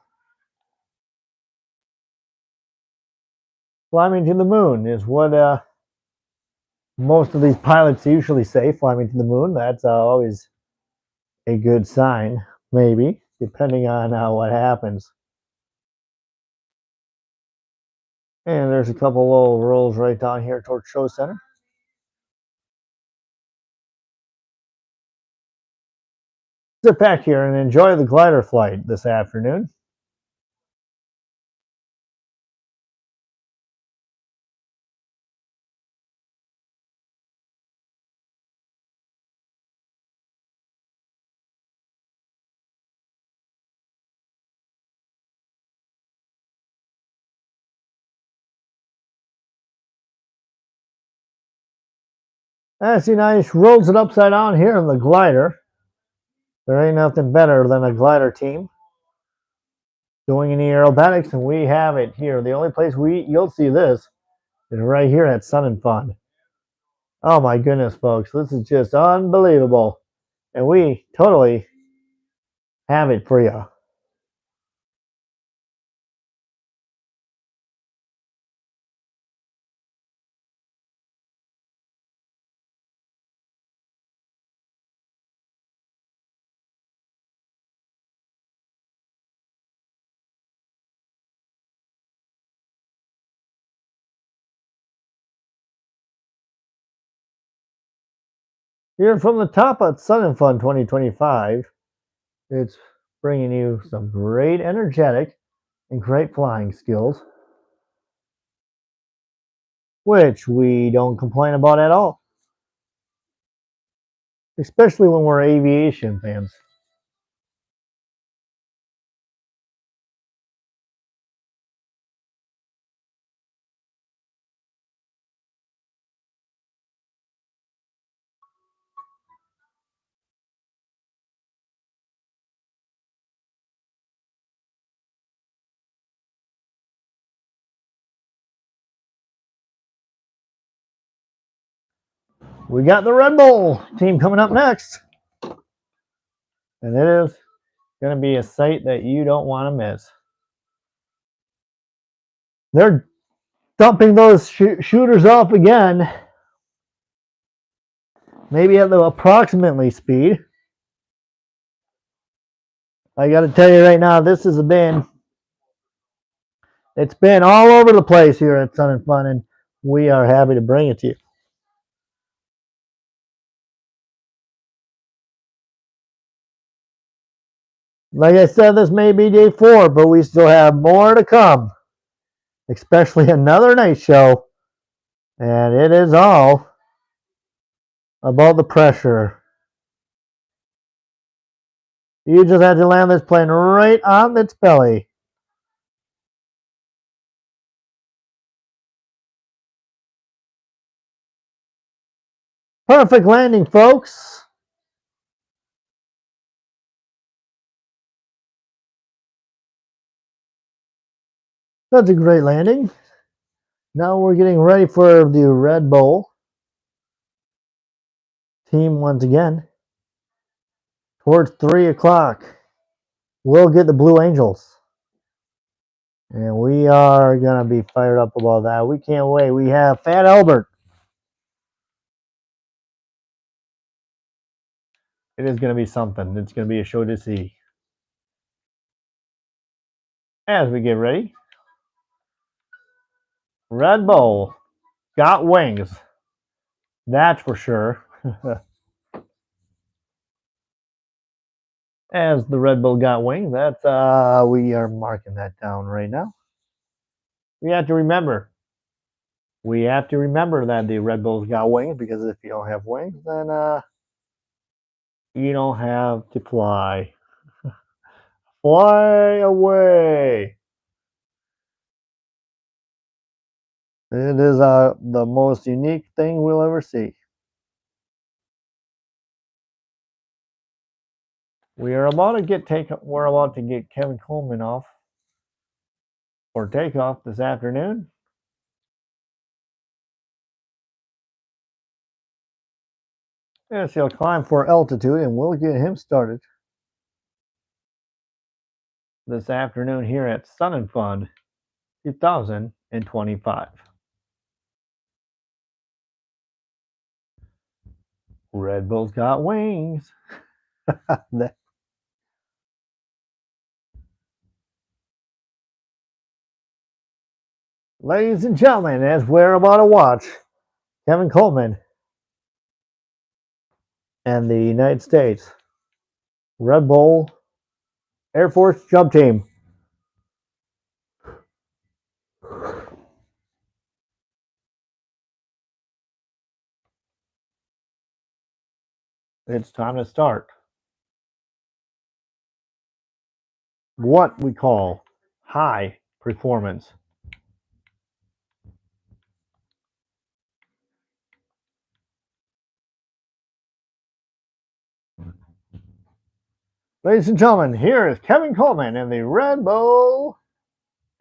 Climbing to the moon is what most of these pilots usually say, climbing to the moon. That's always a good sign, maybe, depending on what happens. And there's a couple little rolls right down here towards Show Center. Sit back here and enjoy the glider flight this afternoon. As he nice rolls it upside down here in the glider. There ain't nothing better than a glider team doing any aerobatics, and we have it here. The only place you'll see this is right here at Sun and Fun. Oh my goodness, folks, this is just unbelievable, and we totally have it for you. Here from the top of Sun and Fun 2025, it's bringing you some great energetic and great flying skills, which we don't complain about at all, especially when we're aviation fans. We got the Red Bull team coming up next, and it is going to be a sight that you don't want to miss. They're dumping those shooters off again, maybe at the approximately speed. I got to tell you right now, it's been all over the place here at Sun and Fun, and we are happy to bring it to you. Like I said, this may be day 4, but we still have more to come, especially another night show, and it is all about the pressure. You just had to land this plane right on its belly. Perfect landing, folks. That's a great landing. Now we're getting ready for the Red Bull team once again. Towards 3 o'clock, we'll get the Blue Angels. And we are going to be fired up about that. We can't wait. We have Fat Albert. It is going to be something. It's going to be a show to see. As we get ready, Red Bull got wings. That's for sure. As the Red Bull got wings, that's we are marking that down right now. We have to remember that the Red Bulls got wings, because if you don't have wings, then you don't have to fly. Fly away. It is the most unique thing we'll ever see. We're about to get Kevin Coleman off for takeoff this afternoon. Yes, he'll climb for altitude, and we'll get him started this afternoon here at Sun and Fun 2025. Red Bull's got wings. Ladies and gentlemen, as we're about to watch Kevin Coleman and the United States Red Bull Air Force Jump Team. It's time to start what we call high performance. Ladies and gentlemen, here is Kevin Coleman in the Red Bull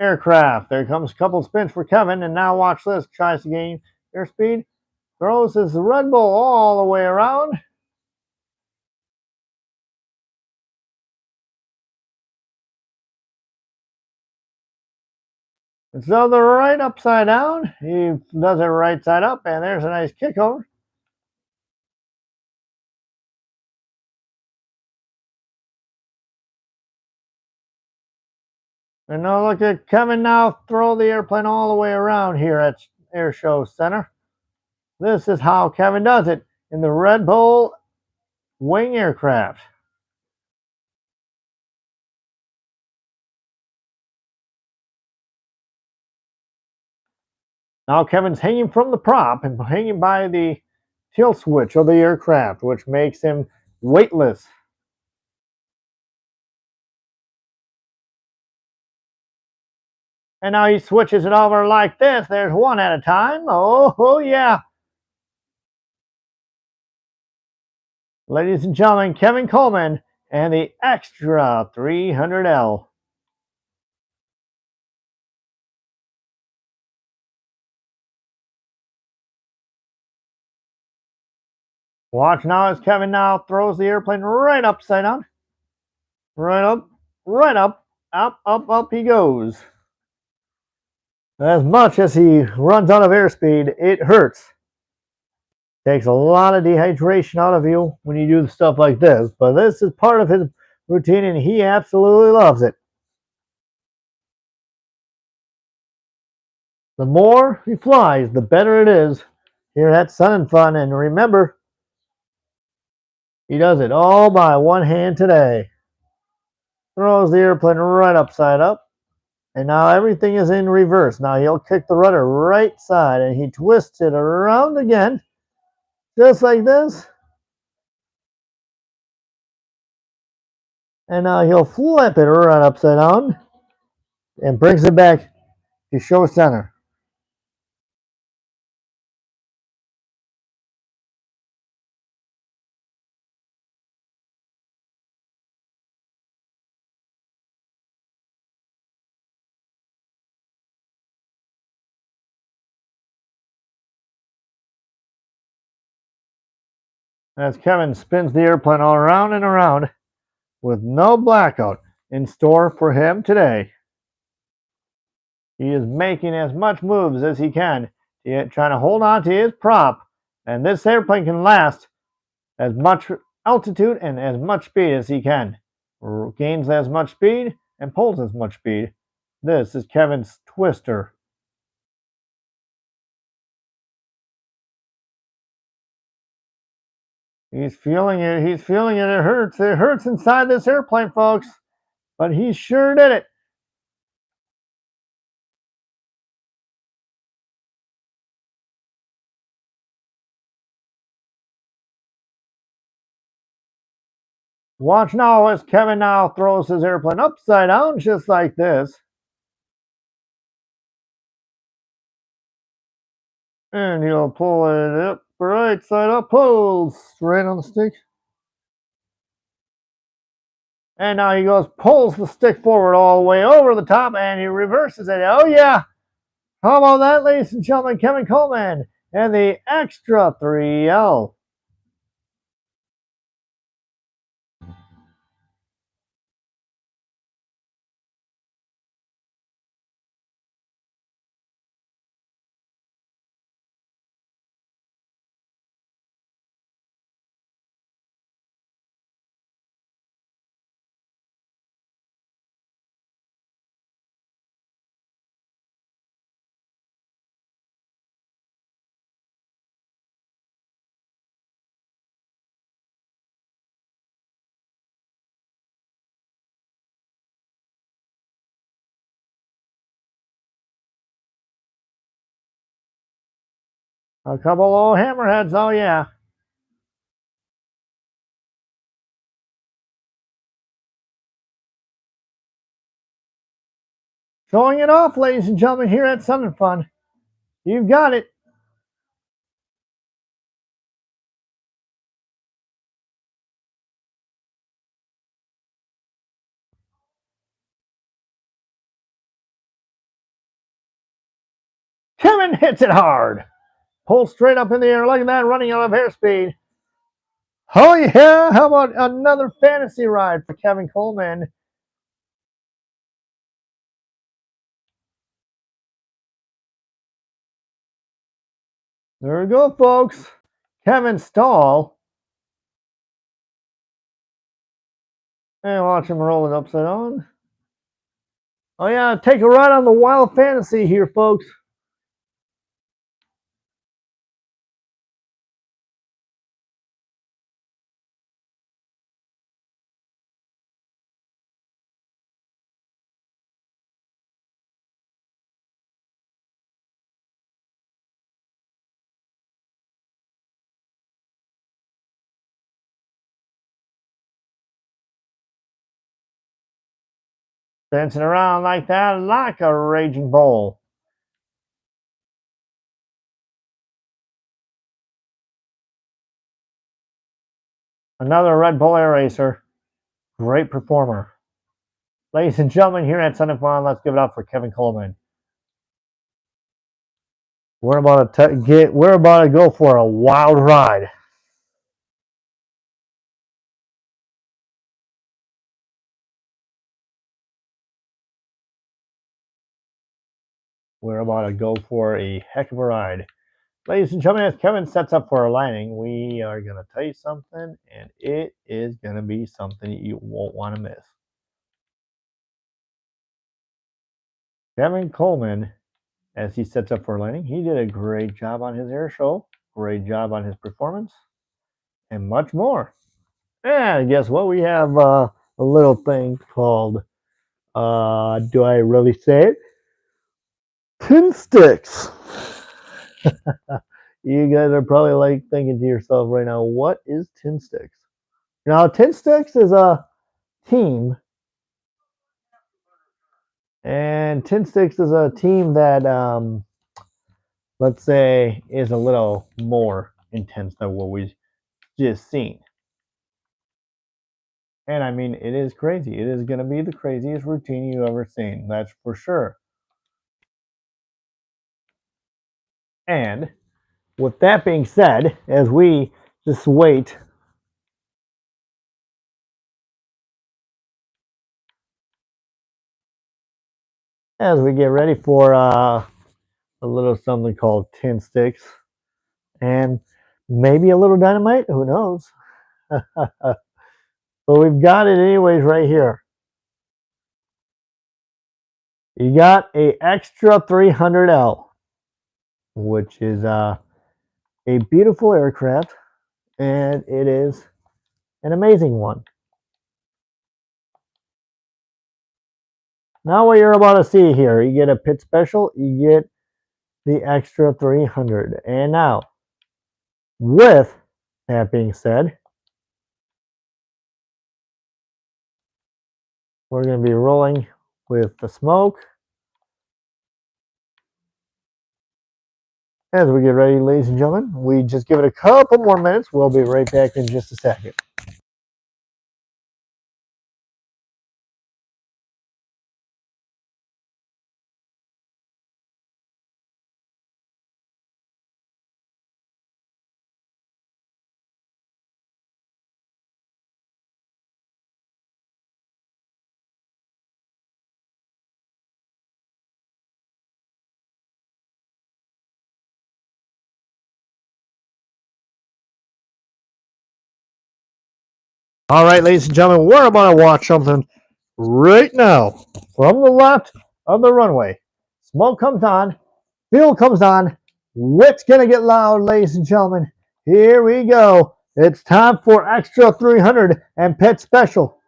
aircraft. There comes a couple spins for Kevin, and now watch this. Tries to gain airspeed, throws his Red Bull all the way around. Instead of the right upside down, he does it right side up, and there's a nice kick over. And now look at Kevin now throw the airplane all the way around here at Airshow Center. This is how Kevin does it in the Red Bull wing aircraft. Now Kevin's hanging from the prop and hanging by the tilt switch of the aircraft, which makes him weightless. And now he switches it over like this. There's one at a time. Oh yeah. Ladies and gentlemen, Kevin Coleman and the Extra 300L. Watch now as Kevin now throws the airplane right upside down. Right up, up he goes. As much as he runs out of airspeed, it hurts. Takes a lot of dehydration out of you when you do stuff like this, but this is part of his routine and he absolutely loves it. The more he flies, the better it is here at Sun and Fun. And remember, he does it all by one hand today. Throws the airplane right upside up. And now everything is in reverse. Now he'll kick the rudder right side and he twists it around again. Just like this. And now he'll flip it right upside down and brings it back to show center. As Kevin spins the airplane all around and around with no blackout in store for him today. He is making as much moves as he can, trying to hold on to his prop, and this airplane can last as much altitude and as much speed as he can. Gains as much speed and pulls as much speed. This is Kevin's twister. He's feeling it. He's feeling it. It hurts. It hurts inside this airplane, folks. But he sure did it. Watch now as Kevin now throws his airplane upside down just like this. And he'll pull it up right side up, pulls straight on the stick. And now he goes, pulls the stick forward all the way over the top, and he reverses it. Oh, yeah. How about that, ladies and gentlemen? Kevin Coleman and the extra 3L. A couple old hammerheads, oh yeah. Showing it off, ladies and gentlemen, here at Sun and Fun. You've got it. Kevin hits it hard. Pulls straight up in the air. Look at that, running out of airspeed. Oh yeah, how about another fantasy ride for Kevin Coleman? There we go, folks. Kevin Stahl. And watch him roll it upside down. Oh yeah, take a ride on the wild fantasy here, folks. Dancing around like that, like a raging bull. Another Red Bull Air Racer. Great performer. Ladies and gentlemen, here at Sun and Fun, let's give it up for Kevin Coleman. We're about to go for a wild ride. We're about to go for a heck of a ride. Ladies and gentlemen, as Kevin sets up for our landing, we are going to tell you something, and it is going to be something you won't want to miss. Kevin Coleman, as he sets up for landing, he did a great job on his air show, great job on his performance, and much more. And guess what? We have a little thing called, do I really say it? Tin sticks. You guys are probably like thinking to yourself right now, what is Tin Sticks? Now, Tin Sticks is a team, and Tin Sticks is a team that, let's say, is a little more intense than what we've just seen. And I mean, it is crazy. It is going to be the craziest routine you've ever seen. That's for sure. And with that being said, as we just wait, as we get ready for a little something called Tin Sticks and maybe a little dynamite, who knows? But we've got it anyways right here. You got a extra 300L, which is a beautiful aircraft, and it is an amazing one. Now what you're about to see here, you get a pit special, you get the extra 300. And now, with that being said, we're going to be rolling with the smoke. As we get ready, ladies and gentlemen, we just give it a couple more minutes. We'll be right back in just a second. All right, ladies and gentlemen, we're about to watch something right now from the left of the runway. Smoke comes on, fuel comes on, wit's gonna get loud, ladies and gentlemen. Here we go. It's time for Extra 300 and Pit Special.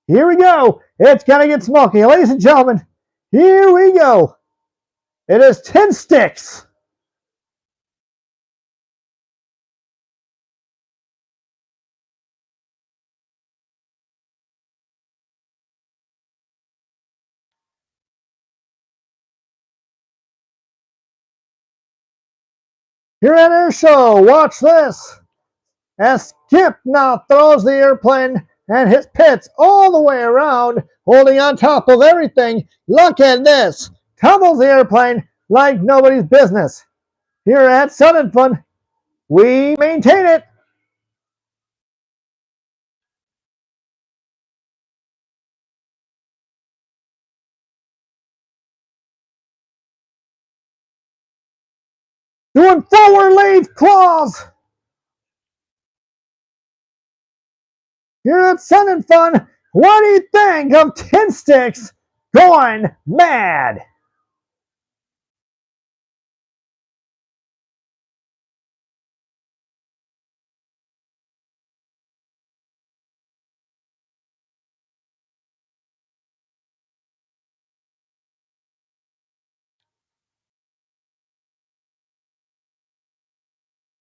Here we go. It's gonna get smoky, ladies and gentlemen. Here we go. It is 10 sticks. Here at Airshow, watch this. As Skip now throws the airplane and his pits all the way around, holding on top of everything. Look at this. Tumbles the airplane like nobody's business. Here at Sun and Fun, we maintain it. Doing forward lead claws. Here at Sun and Fun, what do you think of 10 sticks going mad?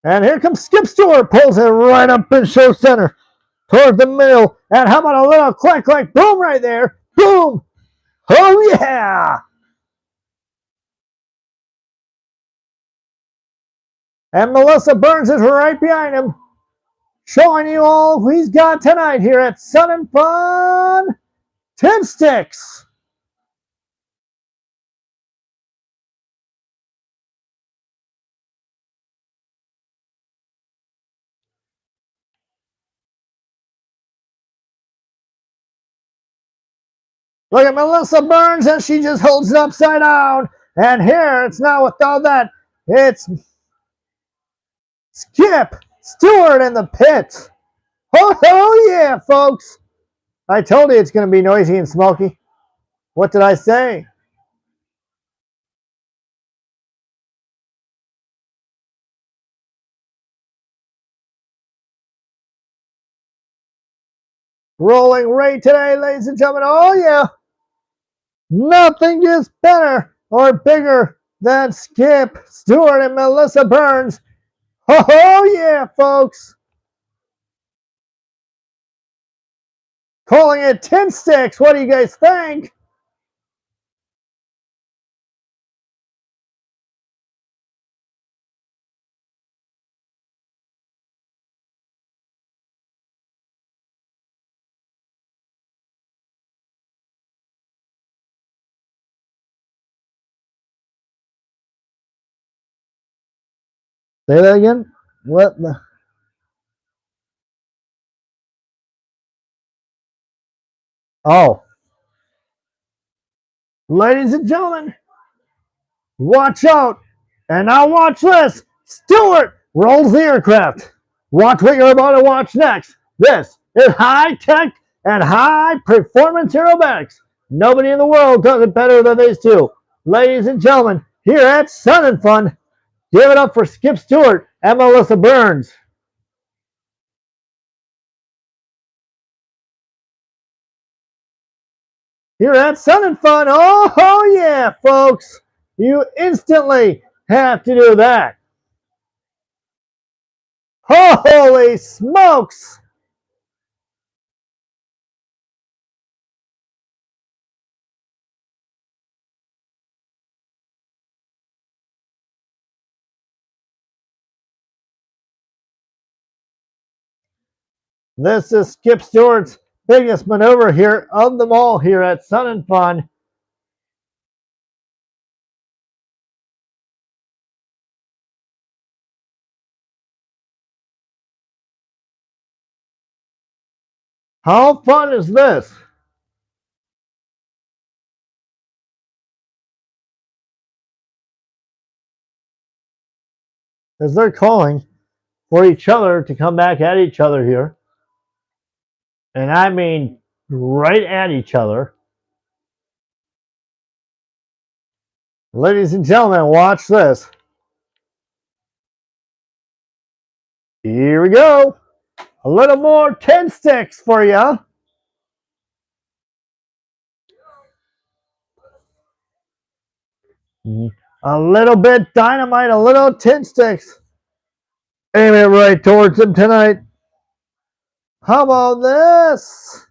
And here comes Skip Stewart, pulls it right up in show center towards the middle. And how about a little click, click, boom right there? Boom! Oh, yeah! And Melissa Burns is right behind him, showing you all who he's got tonight here at Sun and Fun 10 Sticks. Look at Melissa Burns as she just holds it upside down. And here it's now with all that. It's Skip Stewart in the pit. Oh yeah, folks. I told you it's going to be noisy and smoky. What did I say? Rolling right today, ladies and gentlemen. Oh yeah. Nothing is better or bigger than Skip Stewart and Melissa Burns. Oh yeah, folks. Calling it 10 sticks. What do you guys think? Say that again. What the? Oh, ladies and gentlemen, watch out. And now watch this. Stewart rolls the aircraft. Watch what you're about to watch next. This is high tech and high performance aerobatics. Nobody in the world does it better than these two. Ladies and gentlemen, here at Sun and Fun, give it up for Skip Stewart and Melissa Burns. Here at Sun and Fun, oh yeah, folks, you instantly have to do that. Holy smokes! This is Skip Stewart's biggest maneuver here of them all here at Sun and Fun. How fun is this? As they're calling for each other to come back at each other here. And I mean right at each other. Ladies and gentlemen, watch this. Here we go. A little more 10 sticks for you. A little bit dynamite, a little 10 sticks. Aim it right towards him tonight. How about this?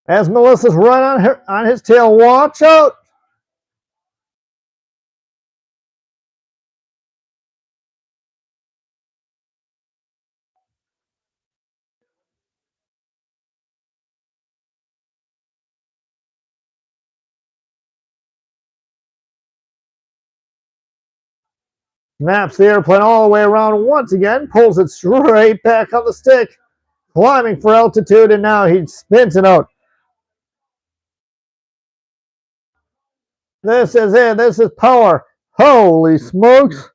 As Melissa's right on his tail, watch out. Snaps the airplane all the way around once again, pulls it straight back on the stick, climbing for altitude, and now he spins it out. This is it. This is power. Holy smokes.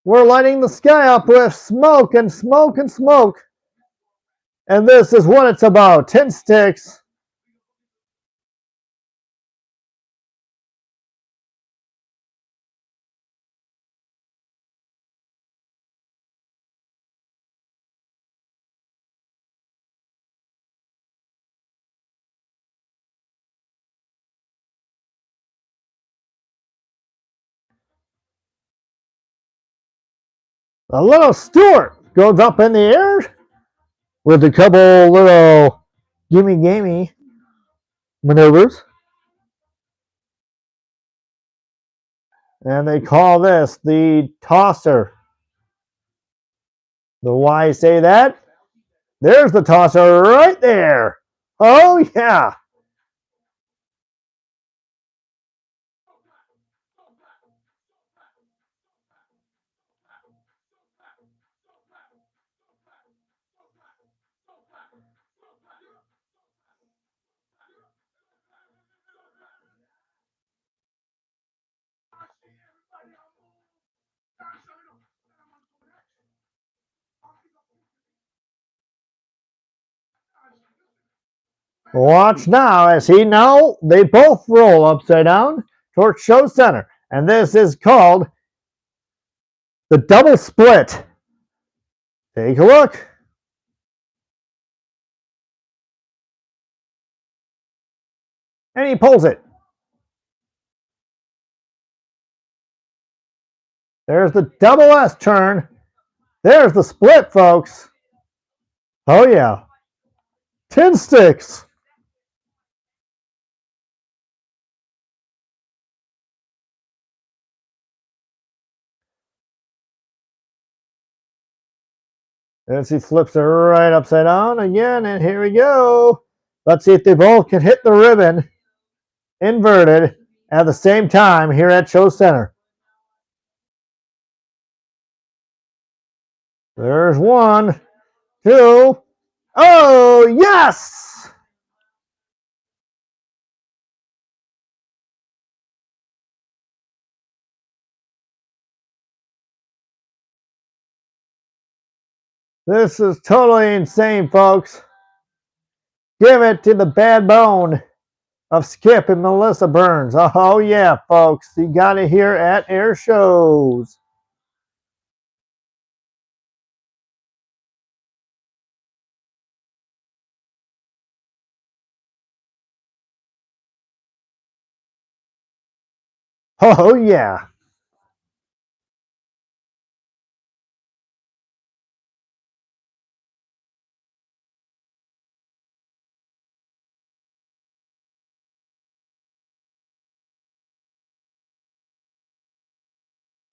We're lighting the sky up with smoke and smoke and smoke. And this is what it's about. 10 sticks. A little Stewart goes up in the air with a couple little gimme maneuvers. And they call this the tosser. The why say that? There's the tosser right there. Oh, yeah. Watch now as they both roll upside down towards show center. And this is called the double split. Take a look. And he pulls it. There's the double S turn. There's the split, folks. Oh, yeah. 10 sticks. As he flips it right upside down again, and here we go. Let's see if they both can hit the ribbon inverted at the same time here at Show Center. There's one, two. Oh, yes! This is totally insane, folks. Give it to the bad bone of Skip and Melissa Burns. Oh, yeah, folks. You got it here at Air Shows. Oh, yeah.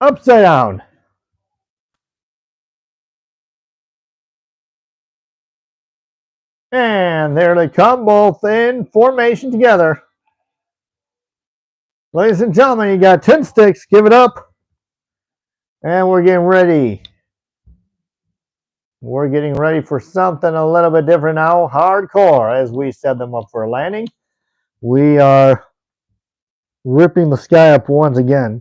Upside down. And there they come, both in formation together. Ladies and gentlemen, you got 10 sticks. Give it up. And we're getting ready. We're getting ready for something a little bit different now. Hardcore as we set them up for a landing. We are ripping the sky up once again.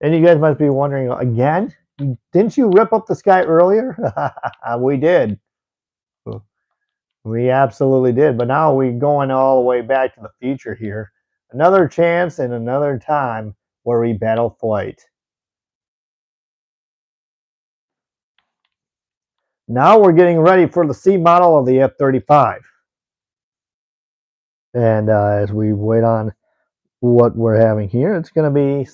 And you guys must be wondering, again? Didn't you rip up the sky earlier? We did. We absolutely did. But now we're going all the way back to the future here. Another chance and another time where we battle flight. Now we're getting ready for the C model of the F-35. And as we wait on what we're having here, it's going to be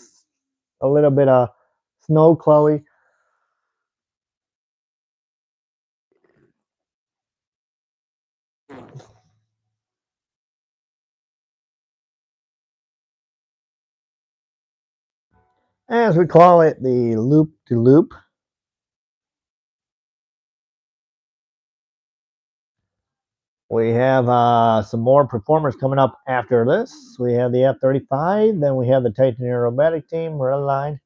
a little bit of snow, Chloe. As we call it, the loop-de-loop. We have some more performers coming up after this. We have the F-35, then we have the Titan Aerobatic Team, Redline,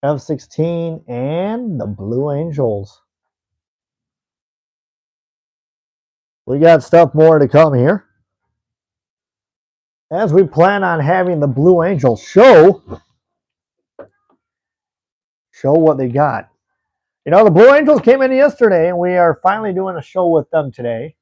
F-16, and the Blue Angels. We got stuff more to come here. As we plan on having the Blue Angels show what they got. You know, the Blue Angels came in yesterday, and we are finally doing a show with them today.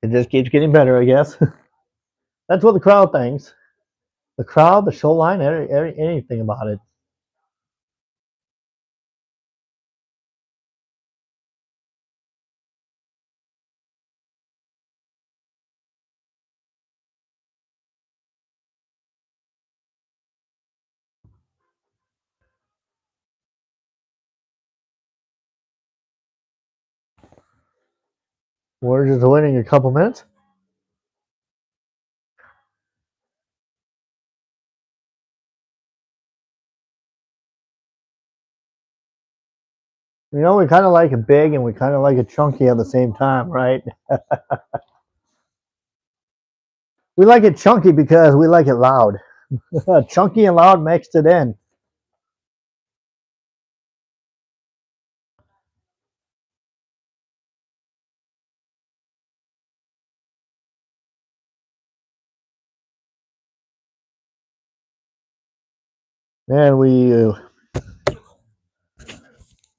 It just keeps getting better, I guess. That's what the crowd thinks. The crowd, the show line, anything about it. We're just waiting a couple minutes. You know, we kind of like it big and we kind of like it chunky at the same time, right? We like it chunky because we like it loud. Chunky and loud mixed it in. And we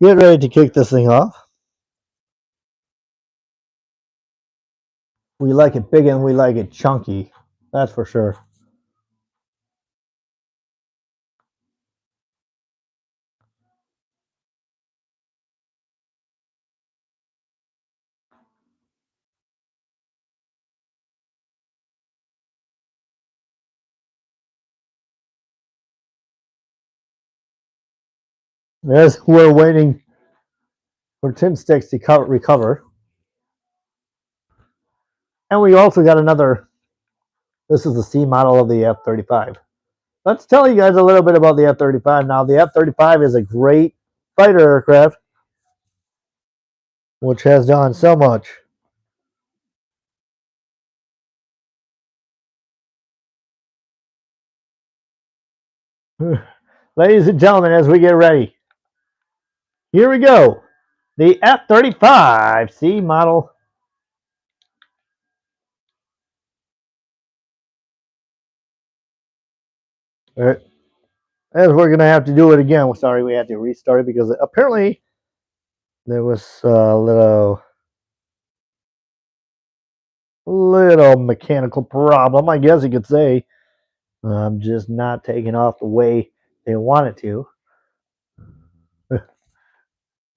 get ready to kick this thing off. We like it big and we like it chunky. That's for sure. As we're waiting for tin sticks to recover. And we also got another, this is the C model of the F-35. Let's tell you guys a little bit about the F-35 now. The F-35 is a great fighter aircraft, which has done so much. Ladies and gentlemen, as we get ready, here we go. The F-35 C model. As we're going to have to do it again. We're sorry we had to restart it because apparently there was a little mechanical problem, I guess you could say. Just not taking off the way they want it to.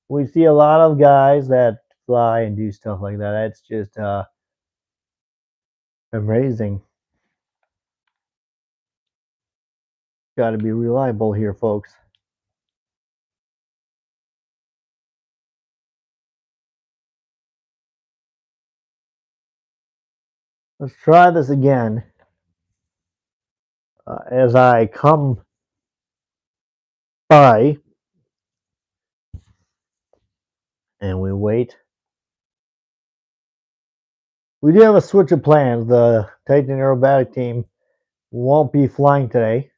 We see a lot of guys that fly and do stuff like that. That's just amazing. Got to be reliable here, folks. Let's try this again. As I come by and we wait We do have a switch of plans. The Titan aerobatic team won't be flying today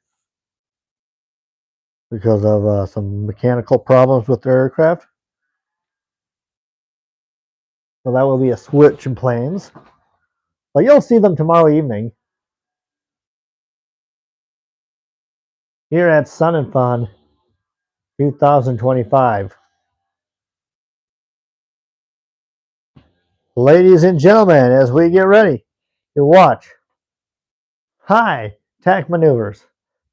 because of some mechanical problems with their aircraft. So that will be a switch in plans. But you'll see them tomorrow evening here at Sun and Fun 2025. Ladies and gentlemen, as we get ready to watch high tack maneuvers,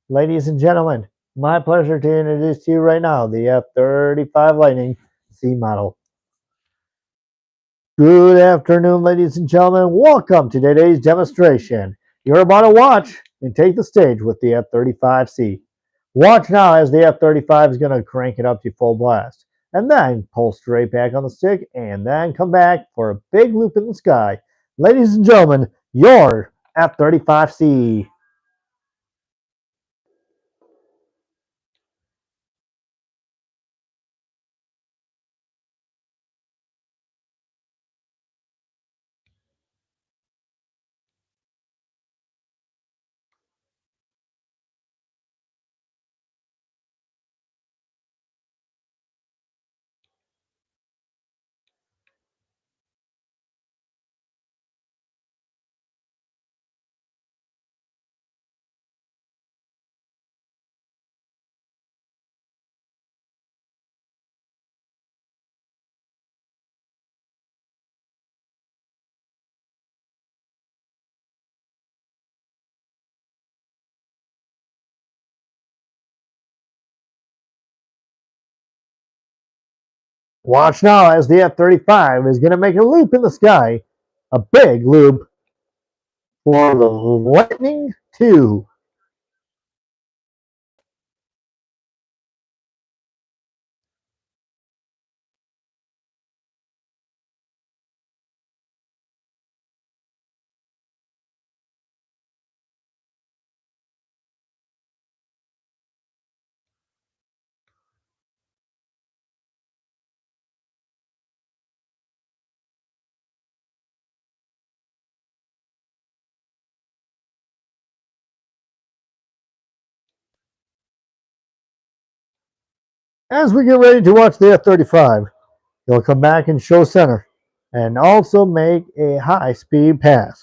ladies and gentlemen, my pleasure to introduce to you right now the F-35 Lightning C model. Good afternoon, ladies and gentlemen. Welcome to today's demonstration. You're about to watch and take the stage with the F-35C. Watch now as the F-35 is going to crank it up to full blast, and then pull straight back on the stick, and then come back for a big loop in the sky. Ladies and gentlemen, your F-35C. Watch now as the F-35 is going to make a loop in the sky, a big loop for the Lightning II. As we get ready to watch the F-35, you'll come back and show center and also make a high-speed pass.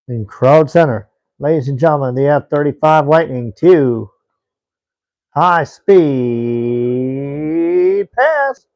In crowd center, ladies and gentlemen, the F-35 Lightning II high-speed pass.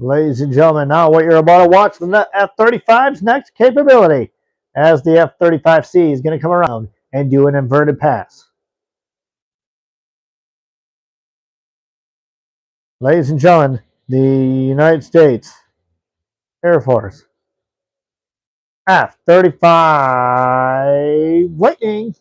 Ladies and gentlemen, now what you're about to watch the F-35's next capability as the F-35C is going to come around and do an inverted pass. Ladies and gentlemen, the United States Air Force F-35 Lightning.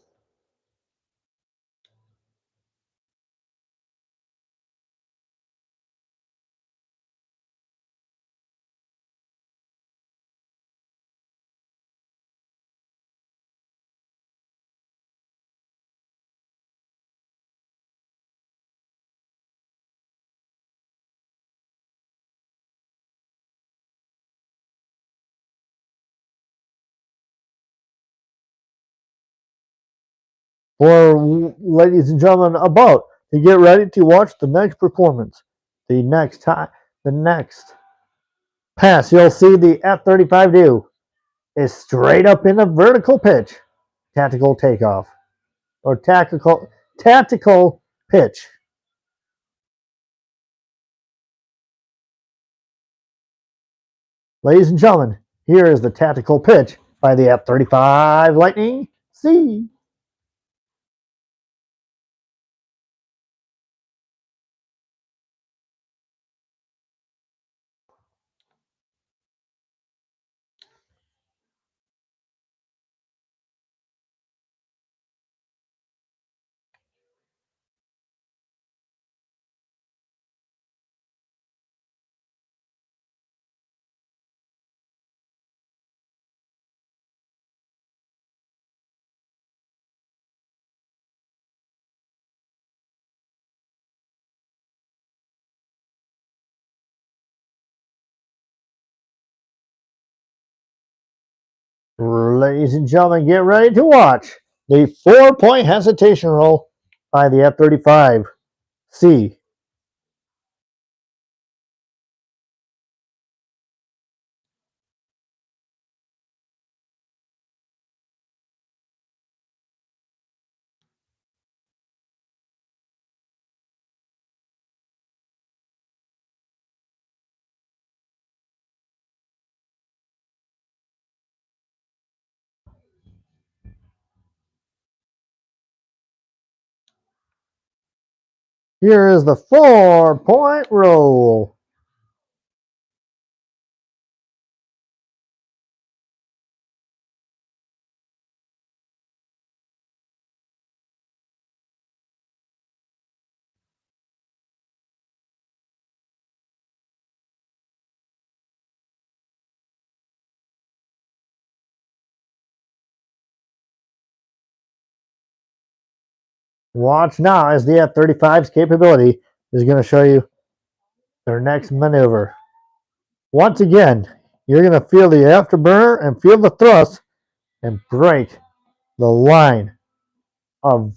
For ladies and gentlemen, about to get ready to watch the next performance, the next pass you'll see the F-35 do is straight up in a vertical pitch, tactical takeoff, or tactical pitch. Ladies and gentlemen, here is the tactical pitch by the F-35 Lightning C. Ladies and gentlemen, get ready to watch the 4-point hesitation roll by the F-35C. Here is the 4-point roll. Watch now as the F-35's capability is going to show you their next maneuver. Once again, you're going to feel the afterburner and feel the thrust and break the line of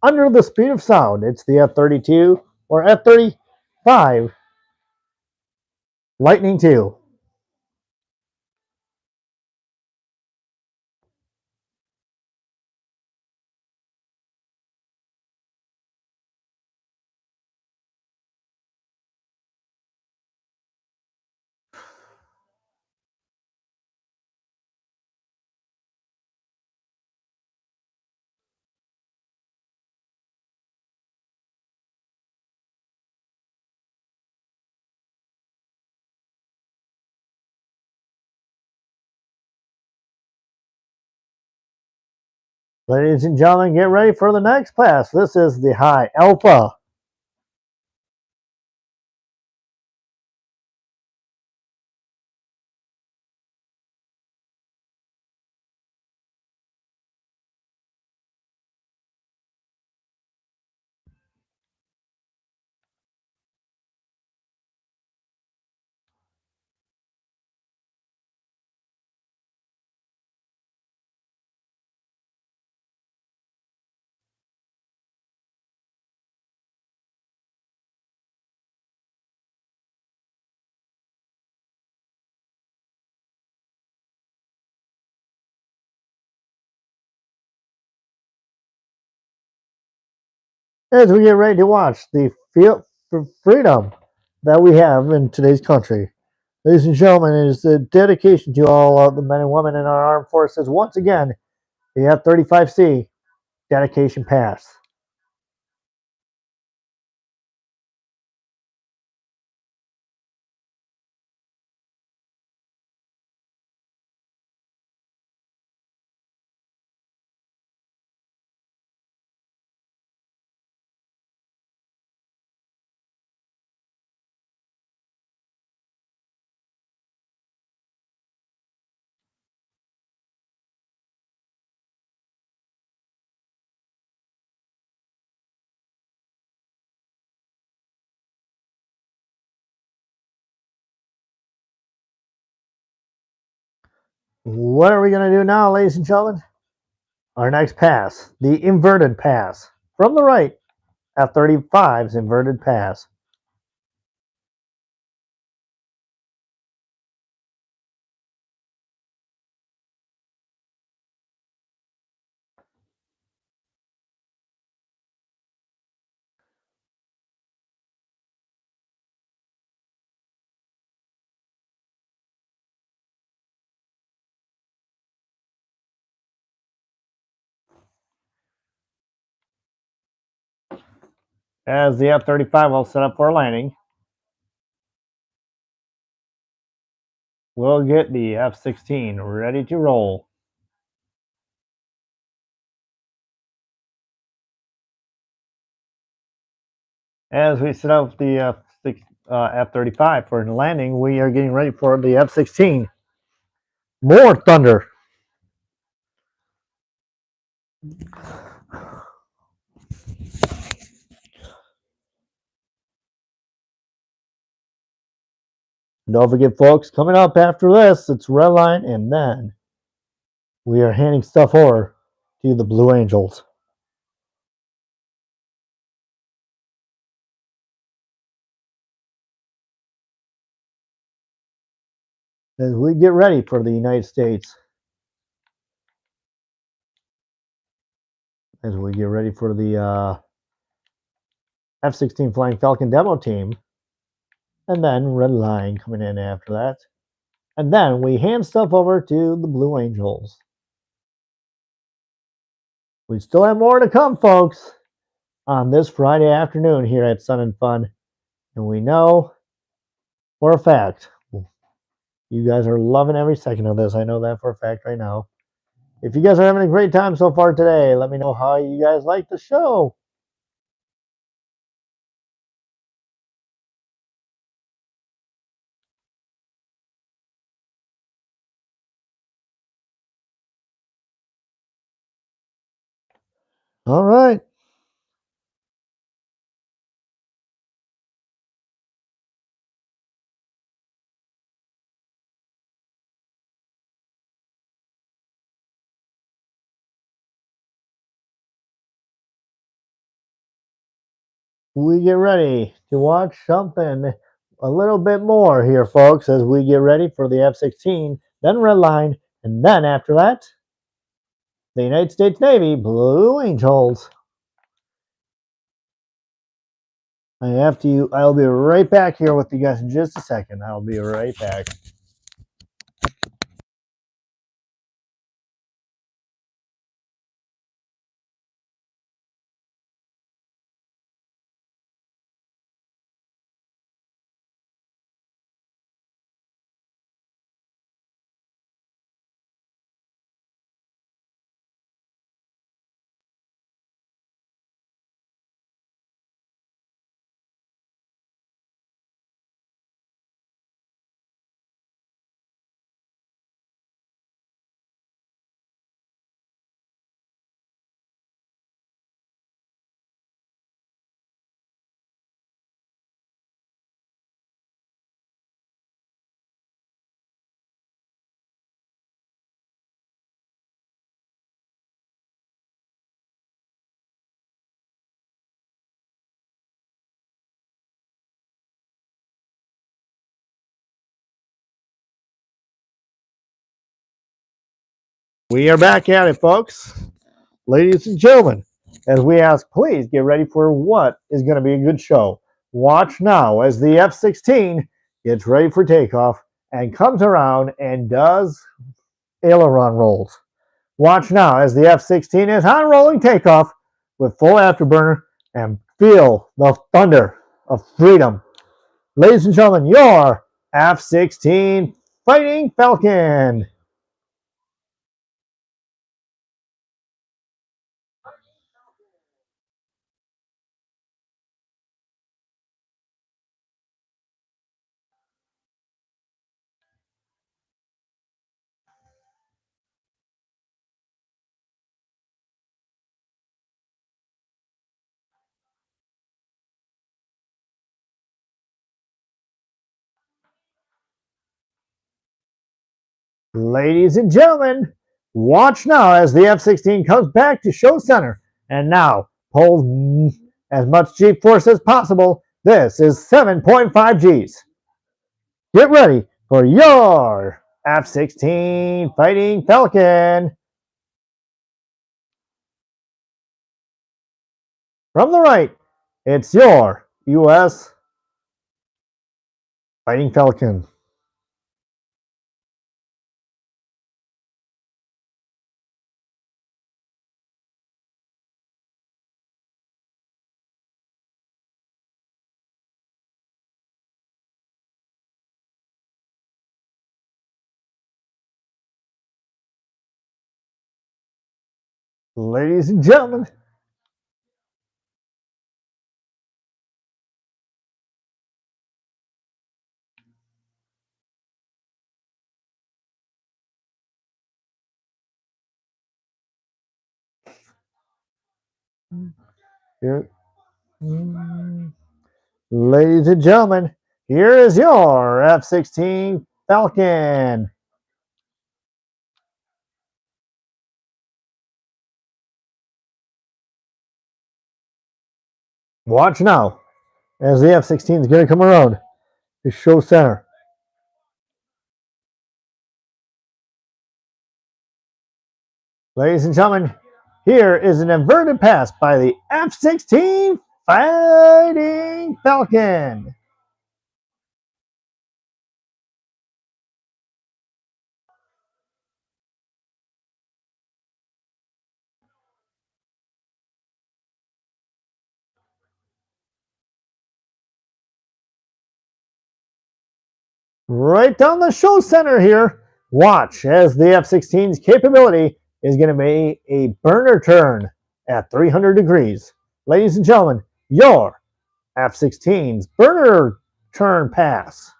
under the speed of sound. It's the F-32 or F-35 Lightning II. Ladies and gentlemen, get ready for the next pass. This is the High Alpha. As we get ready to watch the field for freedom that we have in today's country. Ladies and gentlemen, it is a dedication to all of the men and women in our armed forces. Once again, the F-35C dedication pass. What are we going to do now, ladies and gentlemen? Our next pass, the inverted pass. From the right, F-35's inverted pass. As the F-35 will set up for landing, we'll get the F-16 ready to roll. As we set up the F-35 for landing, we are getting ready for the F-16. More thunder. Don't forget, folks, coming up after this, it's red line and then we are handing stuff over to the Blue Angels. As we get ready for the United States, as we get ready for the F-16 Flying Falcon demo team, and then Red Line coming in after that. And then we hand stuff over to the Blue Angels. We still have more to come, folks, on this Friday afternoon here at Sun and Fun. And we know for a fact you guys are loving every second of this. I know that for a fact right now. If you guys are having a great time so far today, let me know how you guys like the show. All right. We get ready to watch something a little bit more here, folks, as we get ready for the F-16, then Red Line, and then after that, the United States Navy Blue Angels. I'll be right back here with you guys in just a second. I'll be right back. We are back at it, folks. Ladies and gentlemen, as we ask, please get ready for what is going to be a good show. Watch now as the F-16 gets ready for takeoff and comes around and does aileron rolls. Watch now as the F-16 is on rolling takeoff with full afterburner and feel the thunder of freedom. Ladies and gentlemen, your F-16 Fighting Falcon. Ladies and gentlemen, watch now as the F-16 comes back to show center and now pulls as much G force as possible. This is 7.5 Gs. Get ready for your F-16 Fighting Falcon. From the right, it's your U.S. Fighting Falcon. Ladies and gentlemen, here, ladies and gentlemen, here is your F-16 Falcon. Watch now as the F-16 is going to come around to show center. Ladies and gentlemen, here is an inverted pass by the F-16 Fighting Falcon. Right down the show center here. Watch as the F-16's capability is going to be a burner turn at 300 degrees. Ladies and gentlemen, your F-16's burner turn pass.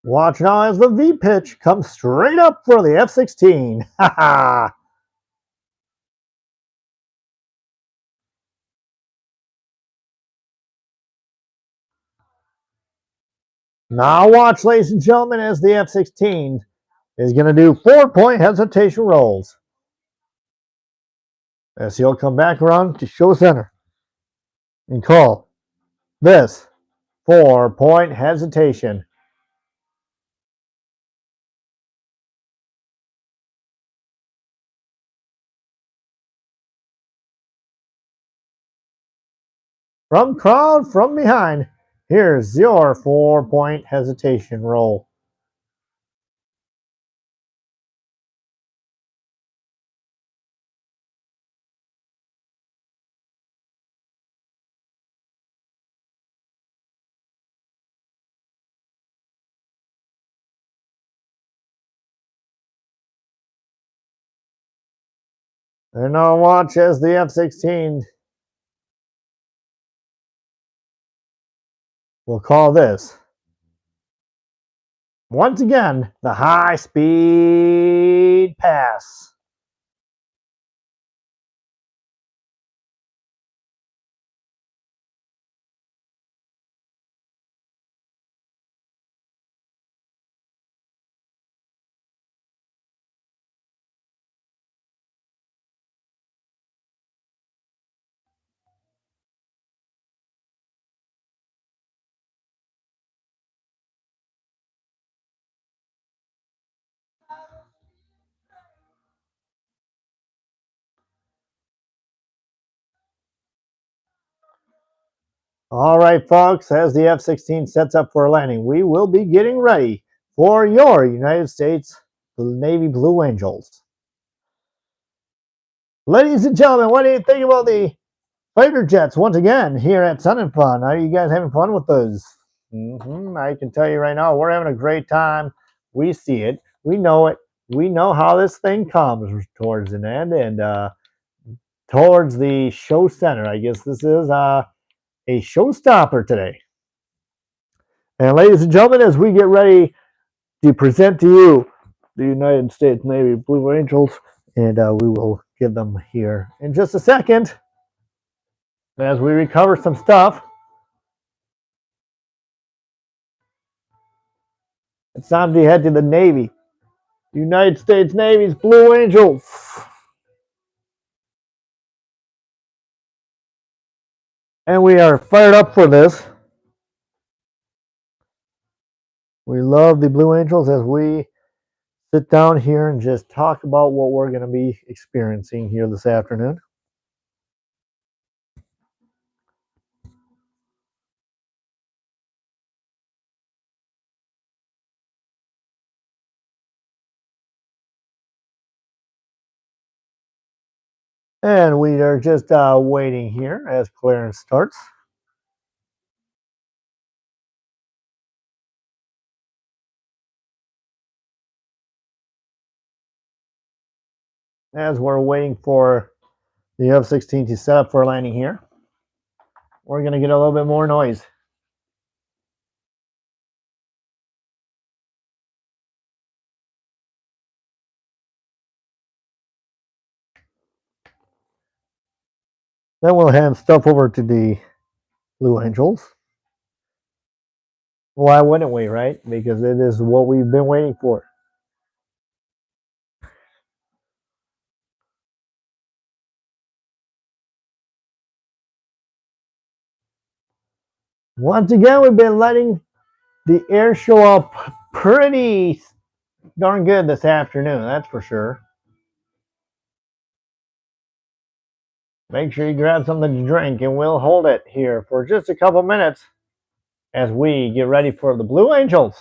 Watch now as the V pitch comes straight up for the F-16. Ha ha! Now watch, ladies and gentlemen, as the F-16 is going to do 4-point hesitation rolls. As he'll come back around to show center and call this 4-point hesitation. From crowd from behind, here's your 4-point hesitation roll. And now watch as the F-16 will call this, once again, the high-speed pass. All right, folks, as the F-16 sets up for a landing, we will be getting ready for your United States Navy Blue Angels. Ladies and gentlemen, what do you think about the fighter jets once again here at Sun and Fun? Are you guys having fun with those? I can tell you right now, we're having a great time. We see it. We know it. We know how this thing comes towards an end and towards the show center. I guess this is a showstopper today. And ladies and gentlemen, as we get ready to present to you the United States Navy Blue Angels, and we will give them here in just a second as we recover some stuff. It's time to head to the Navy. United States Navy's Blue Angels. And we are fired up for this. We love the Blue Angels as we sit down here and just talk about what we're going to be experiencing here this afternoon. And we are just waiting here as clearance starts. As we're waiting for the F-16 to set up for landing here, we're going to get a little bit more noise. Then we'll hand stuff over to the Blue Angels. Why wouldn't we, right? Because it is what we've been waiting for. Once again, we've been letting the air show up pretty darn good this afternoon, that's for sure. Make sure you grab something to drink, and we'll hold it here for just a couple minutes as we get ready for the Blue Angels.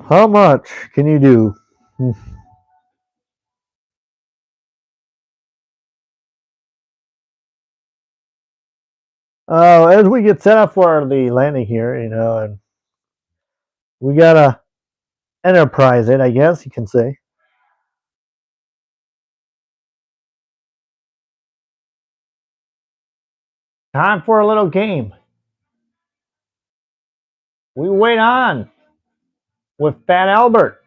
How much can you do? As we get set up for the landing here, and we gotta enterprise it, I guess you can say. Time for a little game. We wait on with Fat Albert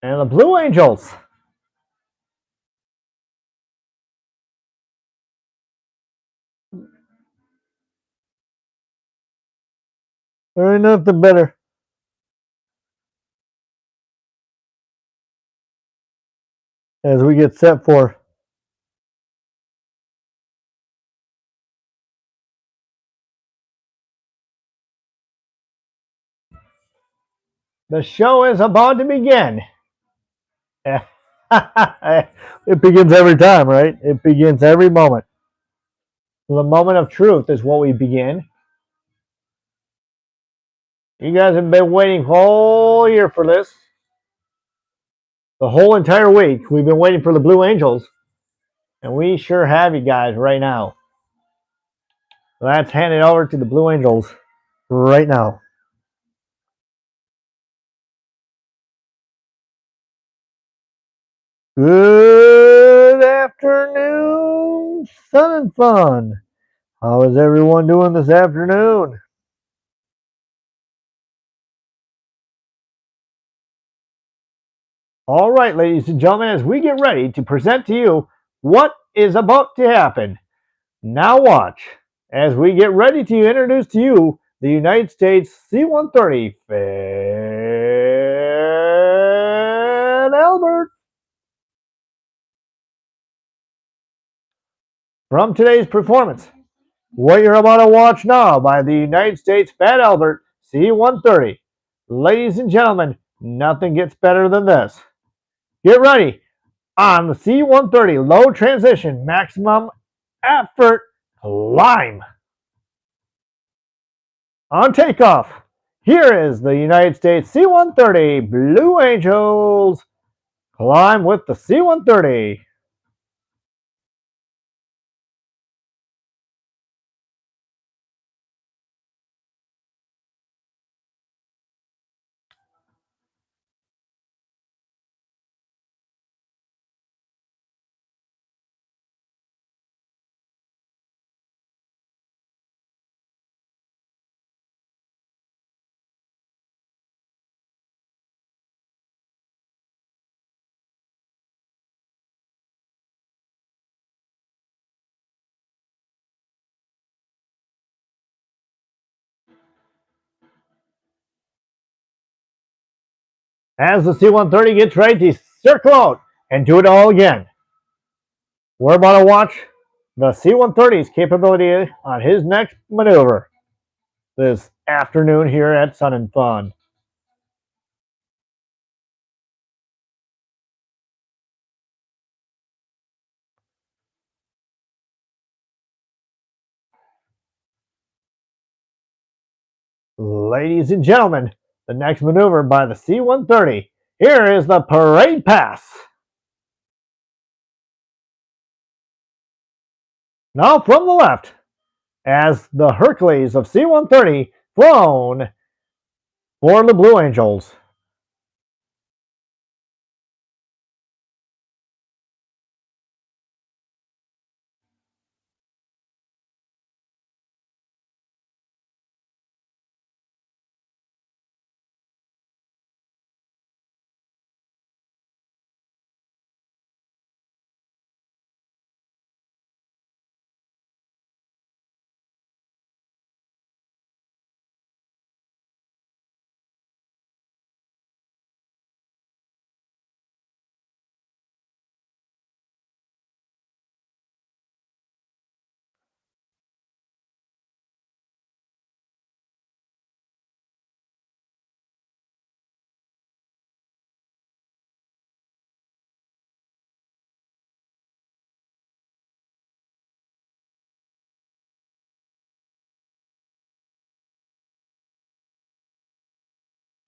and the Blue Angels. There ain't nothing better. As we get set for the show is about to begin. It begins every time, right? It begins every moment. The moment of truth is what we begin. You guys have been waiting whole year for this. The whole entire week we've been waiting for the Blue Angels, and we sure have you guys right now. Let's hand it over to the Blue Angels right now. Good afternoon, Sun and Fun. How is everyone doing this afternoon? All right, ladies and gentlemen, as we get ready to present to you what is about to happen. Now watch as we get ready to introduce to you the United States C-130 Fat Albert. From today's performance, what you're about to watch now by the United States Fat Albert C-130. Ladies and gentlemen, nothing gets better than this. Get ready on the C-130 low transition maximum effort climb. On takeoff, here is the United States C-130 Blue Angels. Climb with the C-130. As the C-130 gets ready to circle out and do it all again. We're about to watch the C-130's capability on his next maneuver this afternoon here at Sun and Fun. Ladies and gentlemen, the next maneuver by the C-130. Here is the parade pass. Now from the left, as the Hercules of C-130 flown for the Blue Angels.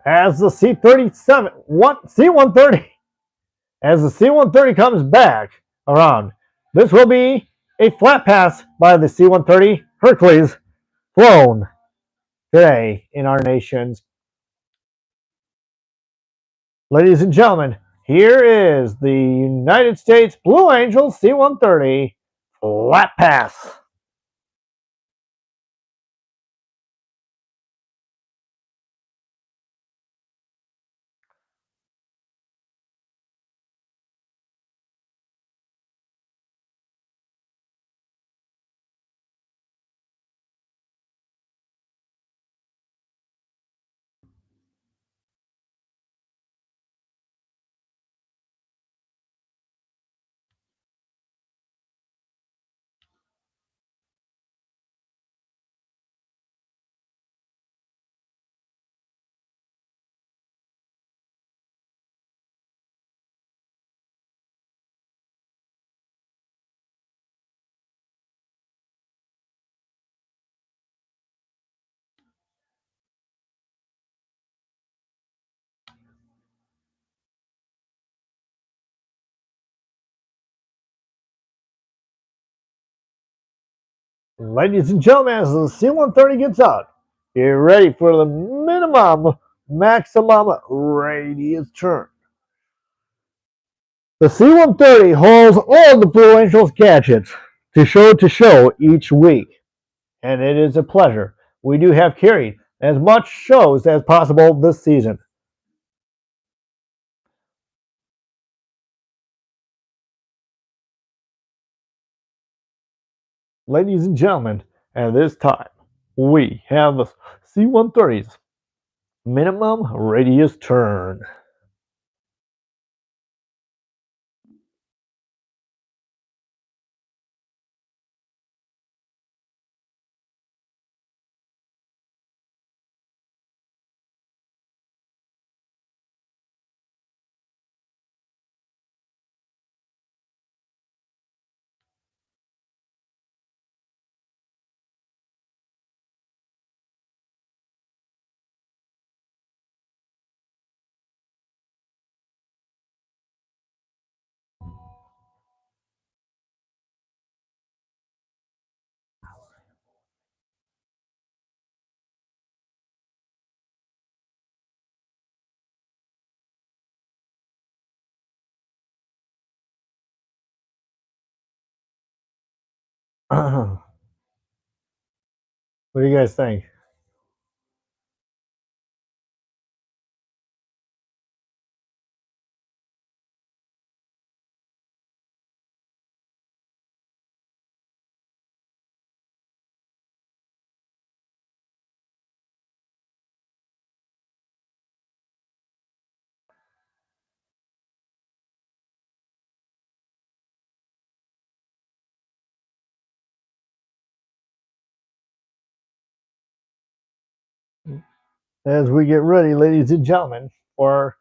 As the C-130 as the C-130 comes back around, this will be a flat pass by the C-130 Hercules flown today in our nation's. Ladies and gentlemen, here is the United States Blue Angels C-130 flat pass. Ladies and gentlemen, as the C-130 gets out, get ready for the maximum radius turn. The C-130 holds all the Blue Angels gadgets to show each week, and it is a pleasure. We do have carried as much shows as possible this season. Ladies and gentlemen, at this time, we have the C-130's minimum radius turn. What do you guys think? as we get ready, ladies and gentlemen, for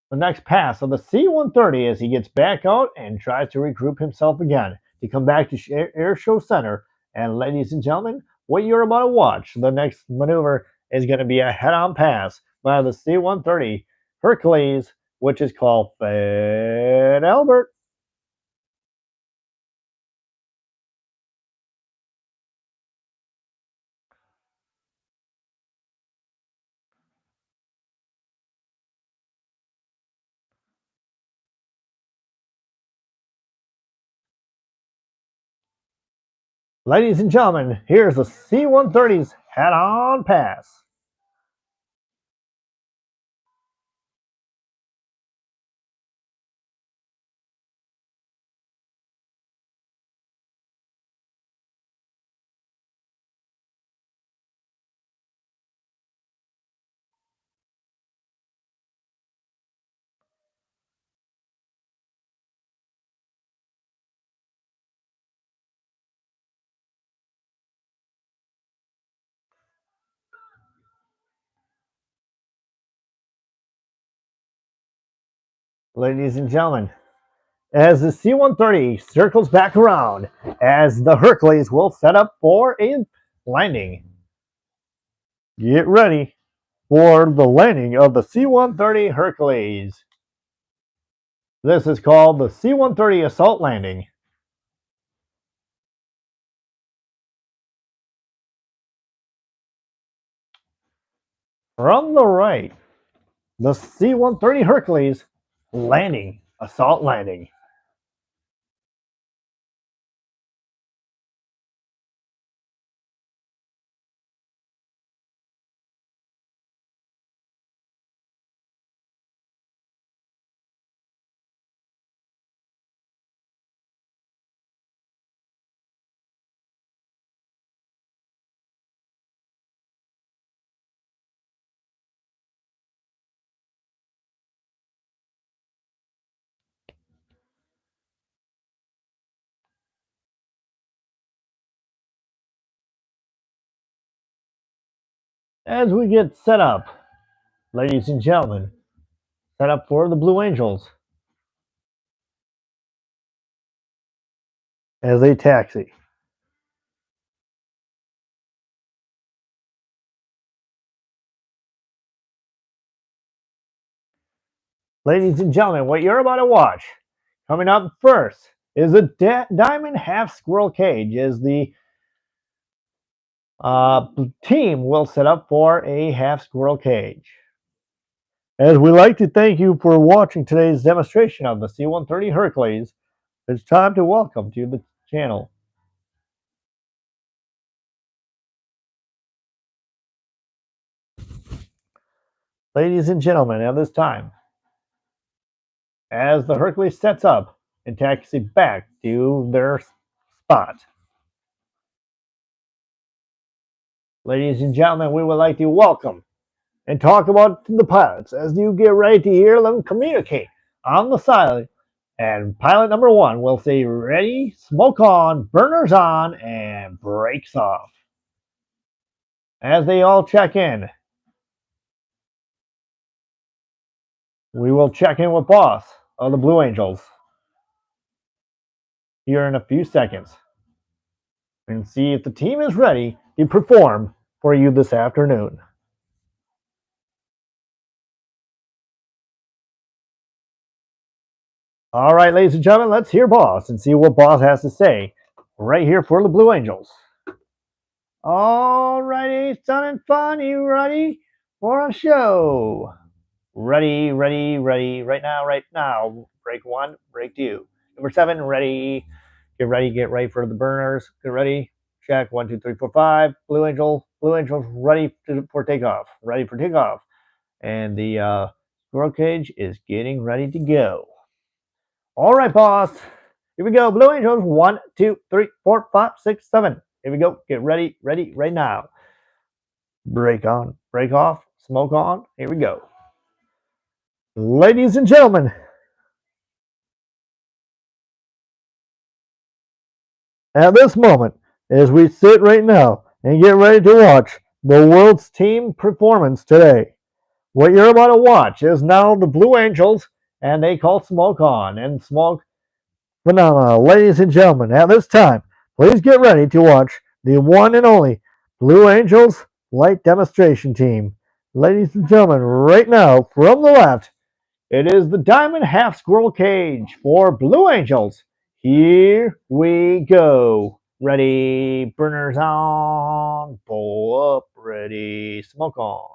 the next pass of the C-130 as he gets back out and tries to regroup himself again to come back to Air Show Center. And ladies and gentlemen, what you're about to watch, the next maneuver is going to be a head-on pass by the C-130 Hercules, which is called Fat Albert. Ladies and gentlemen, here's the C-130's head-on pass. Ladies and gentlemen, as the C-130 circles back around, as the Hercules will set up for a landing. Get ready for the landing of the C-130 Hercules. This is called the C-130 Assault Landing. From the right, the C-130 Hercules landing, assault landing. As we get set up, ladies and gentlemen, set up for the Blue Angels as they taxi. Ladies and gentlemen, what you're about to watch, coming up first, is a diamond half squirrel cage as the team will set up for a half squirrel cage. As we like to thank you for watching today's demonstration of the C-130 Hercules, it's time to welcome to the channel. Ladies and gentlemen, at this time, as the Hercules sets up and taxi back to their spot. Ladies and gentlemen, we would like to welcome and talk about the pilots as you get ready to hear them communicate on the side. And pilot number one will say, ready, smoke on, burners on, and brakes off. As they all check in, we will check in with boss of the Blue Angels here in a few seconds and see if the team is ready to perform for you this afternoon. All right, ladies and gentlemen, let's hear boss and see what boss has to say right here for the Blue Angels. All righty, son and fun, you ready for a show? Ready, ready, ready, right now. Break one, break two. Number 7, ready, get ready for the burners. Get ready, check, 1, 2, 3, 4, 5. Blue Angels, ready for takeoff, And the squirrel cage is getting ready to go. All right, boss. Here we go. Blue Angels, 1, 2, 3, 4, 5, 6, 7. Here we go. Get ready, right now. Break on, break off, smoke on. Here we go. Ladies and gentlemen, at this moment, as we sit right now and get ready to watch the world's team performance today. What you're about to watch is now the Blue Angels, and they call smoke on, and smoke phenomenal. Ladies and gentlemen, at this time, please get ready to watch the one and only Blue Angels light demonstration team. Ladies and gentlemen, right now, from the left, it is the Diamond Half Squirrel Cage for Blue Angels. Here we go. Ready, burners on, pull up, ready, smoke on.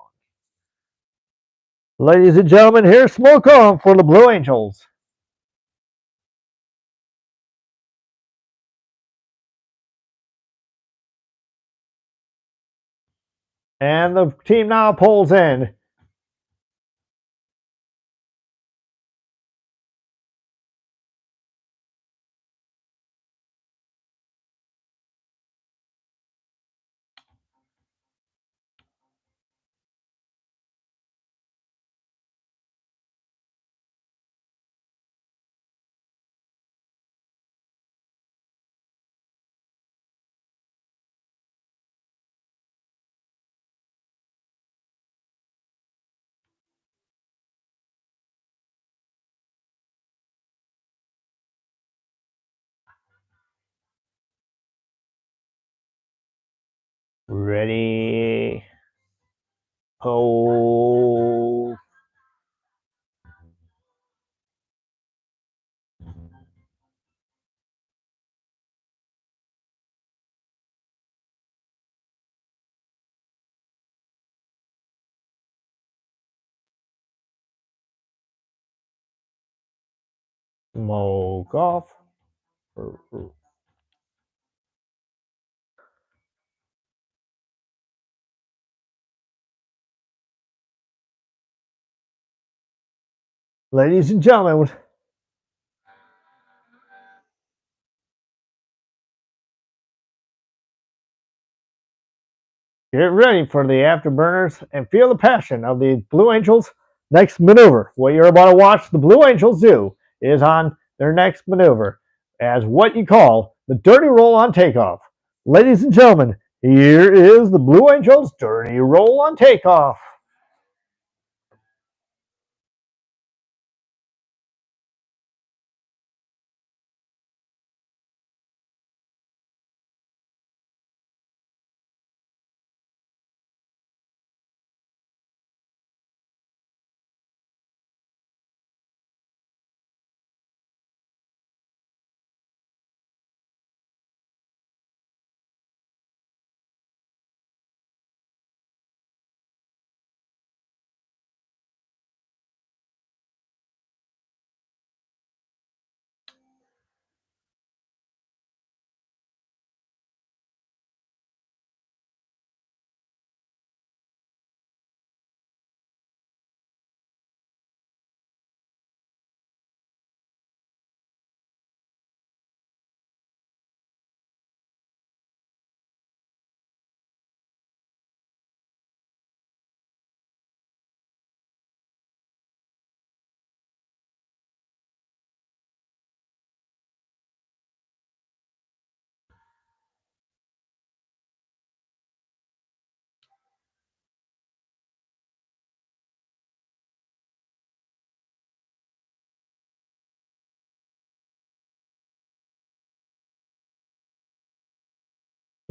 Ladies and gentlemen, here's smoke on for the Blue Angels. And the team now pulls in. Ready, pull. Smoke off. Ladies and gentlemen, get ready for the afterburners and feel the passion of the Blue Angels' next maneuver. What you're about to watch the Blue Angels do is on their next maneuver as what you call the dirty roll on takeoff. Ladies and gentlemen, here is the Blue Angels' dirty roll on takeoff.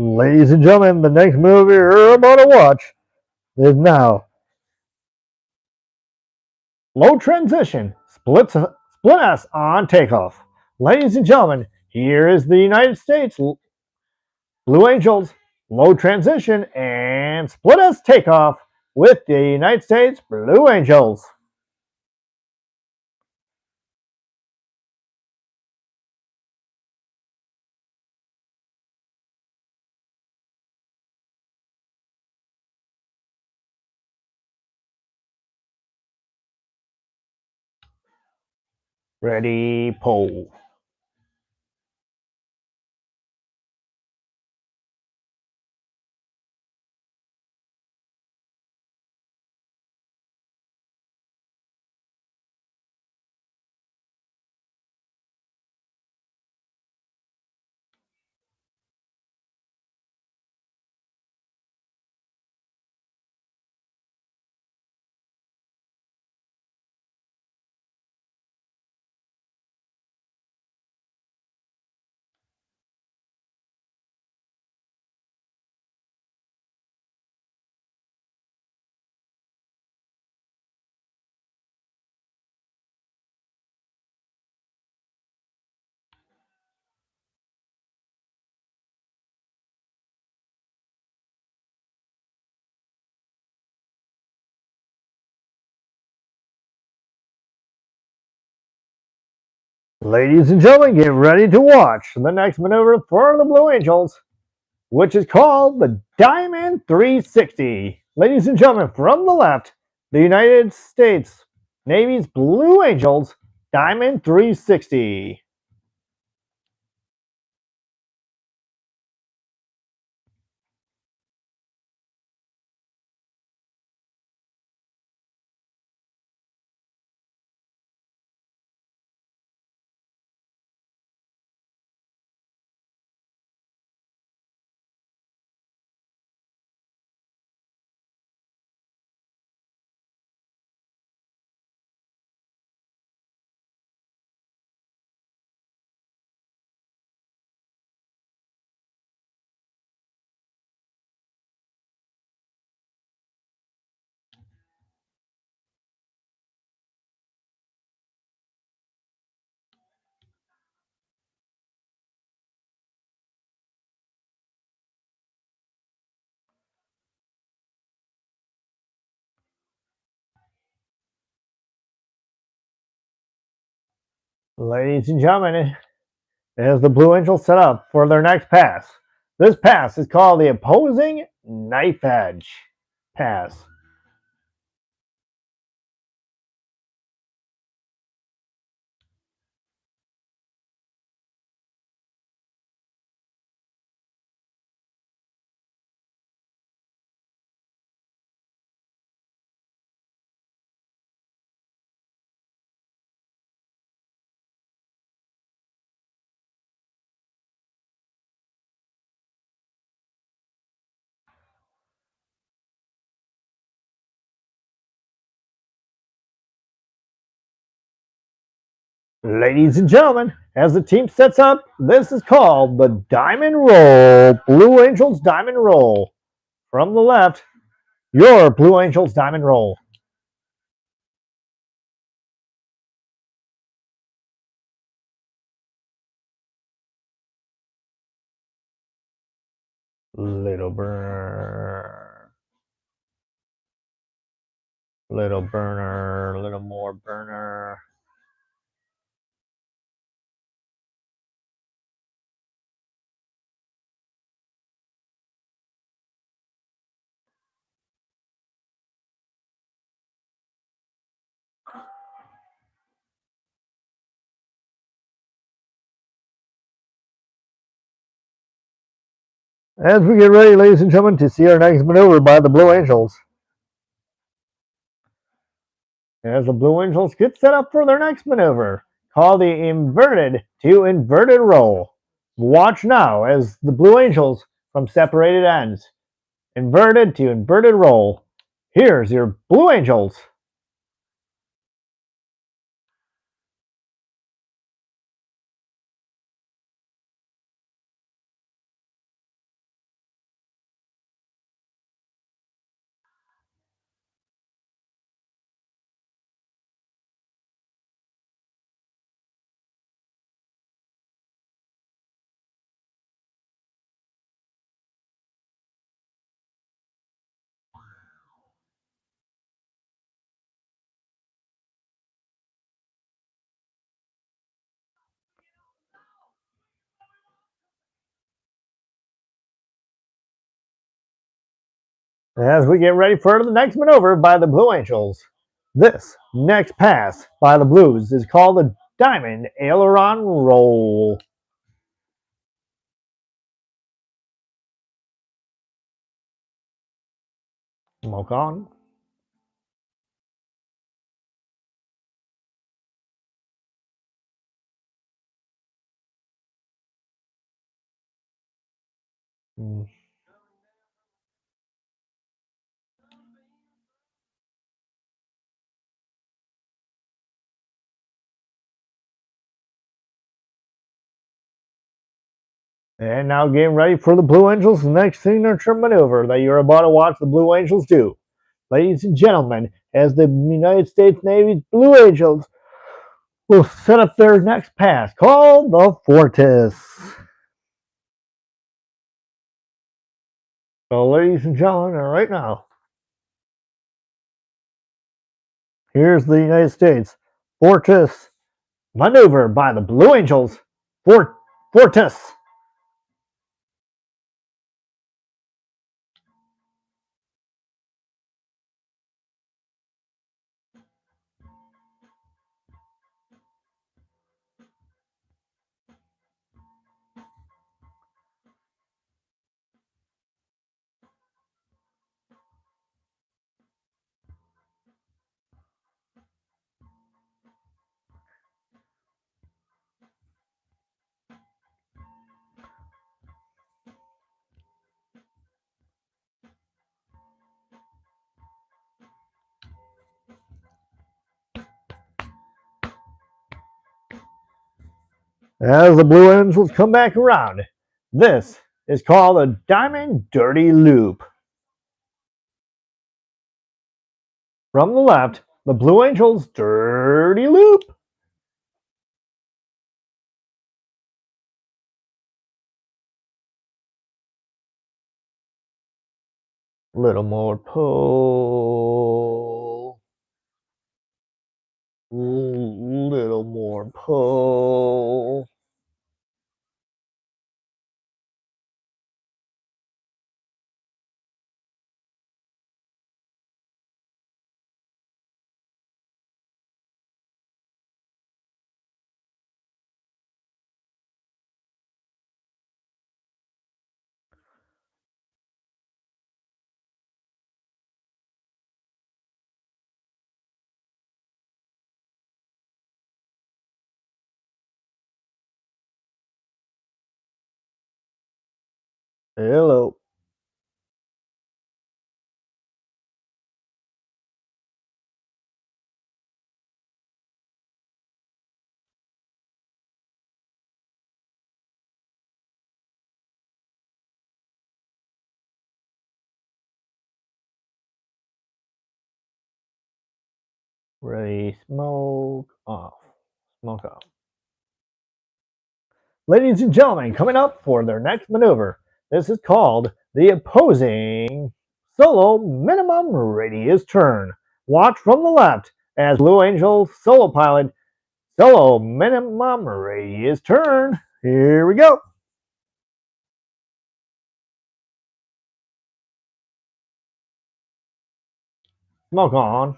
Ladies and gentlemen, the next movie you're about to watch is now low transition, split S on takeoff. Ladies and gentlemen, here is the United States Blue Angels low transition and split S takeoff with the United States Blue Angels. Ready, pull. Ladies and gentlemen, get ready to watch the next maneuver for the Blue Angels, which is called the Diamond 360. Ladies and gentlemen, from the left, the United States Navy's Blue Angels Diamond 360. Ladies and gentlemen, as the Blue Angels set up for their next pass. This pass is called the Opposing Knife Edge Pass. Ladies and gentlemen, as the team sets up, this is called the Diamond Roll. Blue Angels Diamond Roll. From the left, your Blue Angels Diamond Roll. Little burner. Little burner. Little more burner. As we get ready, ladies and gentlemen, to see our next maneuver by the Blue Angels. As the Blue Angels get set up for their next maneuver, called the inverted to inverted roll. Watch now as the Blue Angels from separated ends. Inverted to inverted roll. Here's your Blue Angels. As we get ready for the next maneuver by the Blue Angels. This next pass by the Blues is called the Diamond Aileron Roll. Smoke on. And now getting ready for the Blue Angels' next signature maneuver that you're about to watch the Blue Angels do. Ladies and gentlemen, as the United States Navy's Blue Angels will set up their next pass called the Fortis. So, ladies and gentlemen, right now, here's the United States Fortis maneuver by the Blue Angels. Fortis. As the Blue Angels come back around, this is called a Diamond Dirty Loop. From the left, the Blue Angels Dirty Loop. Little more pull. Little more pull. Hello. Ready, smoke off. Smoke off. Ladies and gentlemen, coming up for their next maneuver, this is called the opposing solo minimum radius turn. Watch from the left as Blue Angel solo pilot solo minimum radius turn. Here we go. Smoke on.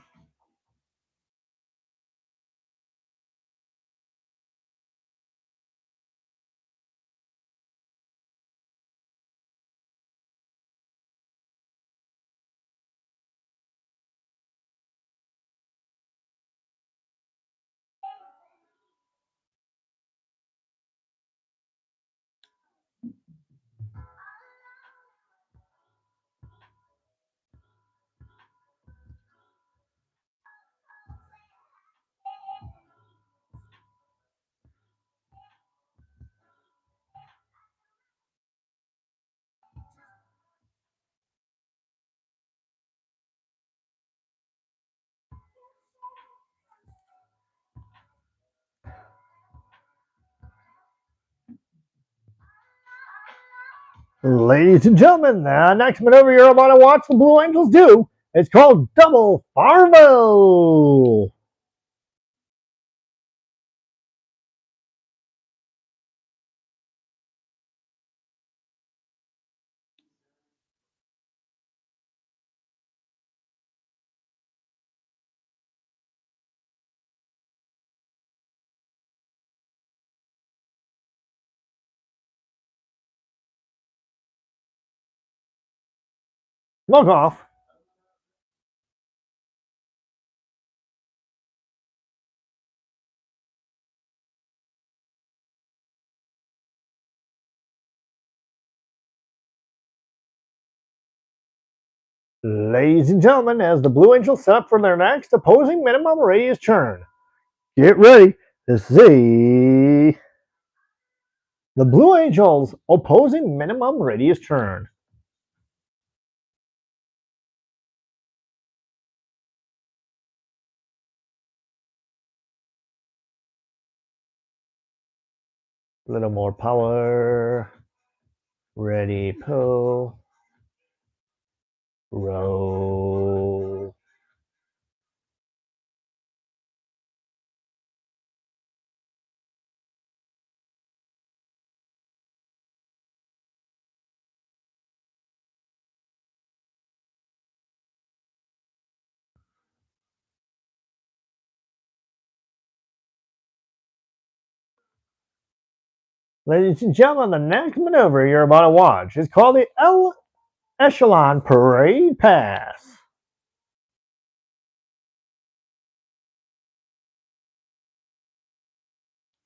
Ladies and gentlemen, the next maneuver you're about to watch the Blue Angels do is called Double Farvo. Smoke off. Ladies and gentlemen, as the Blue Angels set up for their next opposing minimum radius turn, get ready to see the Blue Angels opposing minimum radius turn. A little more power. Ready, pull. Roll. Ladies and gentlemen, the next maneuver you're about to watch is called the Echelon Parade Pass.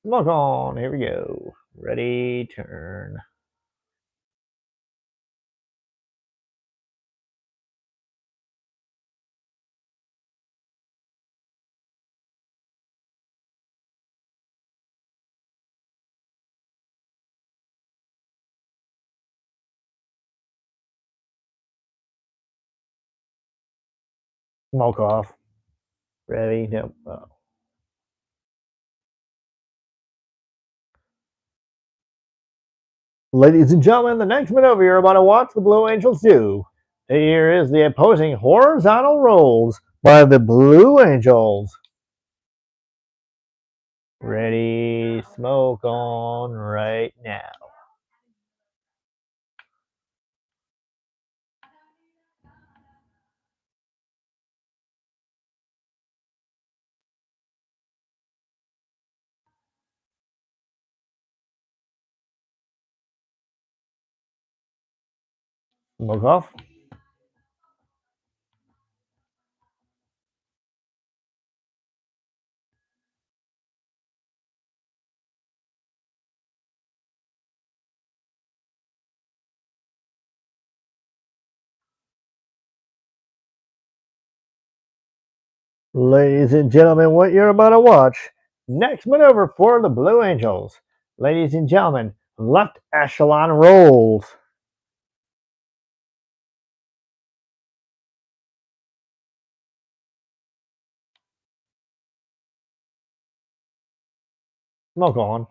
Look on, here we go. Ready, turn. Smoke off. Ready, no. Ladies and gentlemen, the next maneuver you're about to watch the Blue Angels do. Here is the opposing horizontal rolls by the Blue Angels. Ready, smoke on right now. Smoke off. Ladies and gentlemen, what you're about to watch, next maneuver for the Blue Angels. Ladies and gentlemen, left echelon rolls. Smoke on.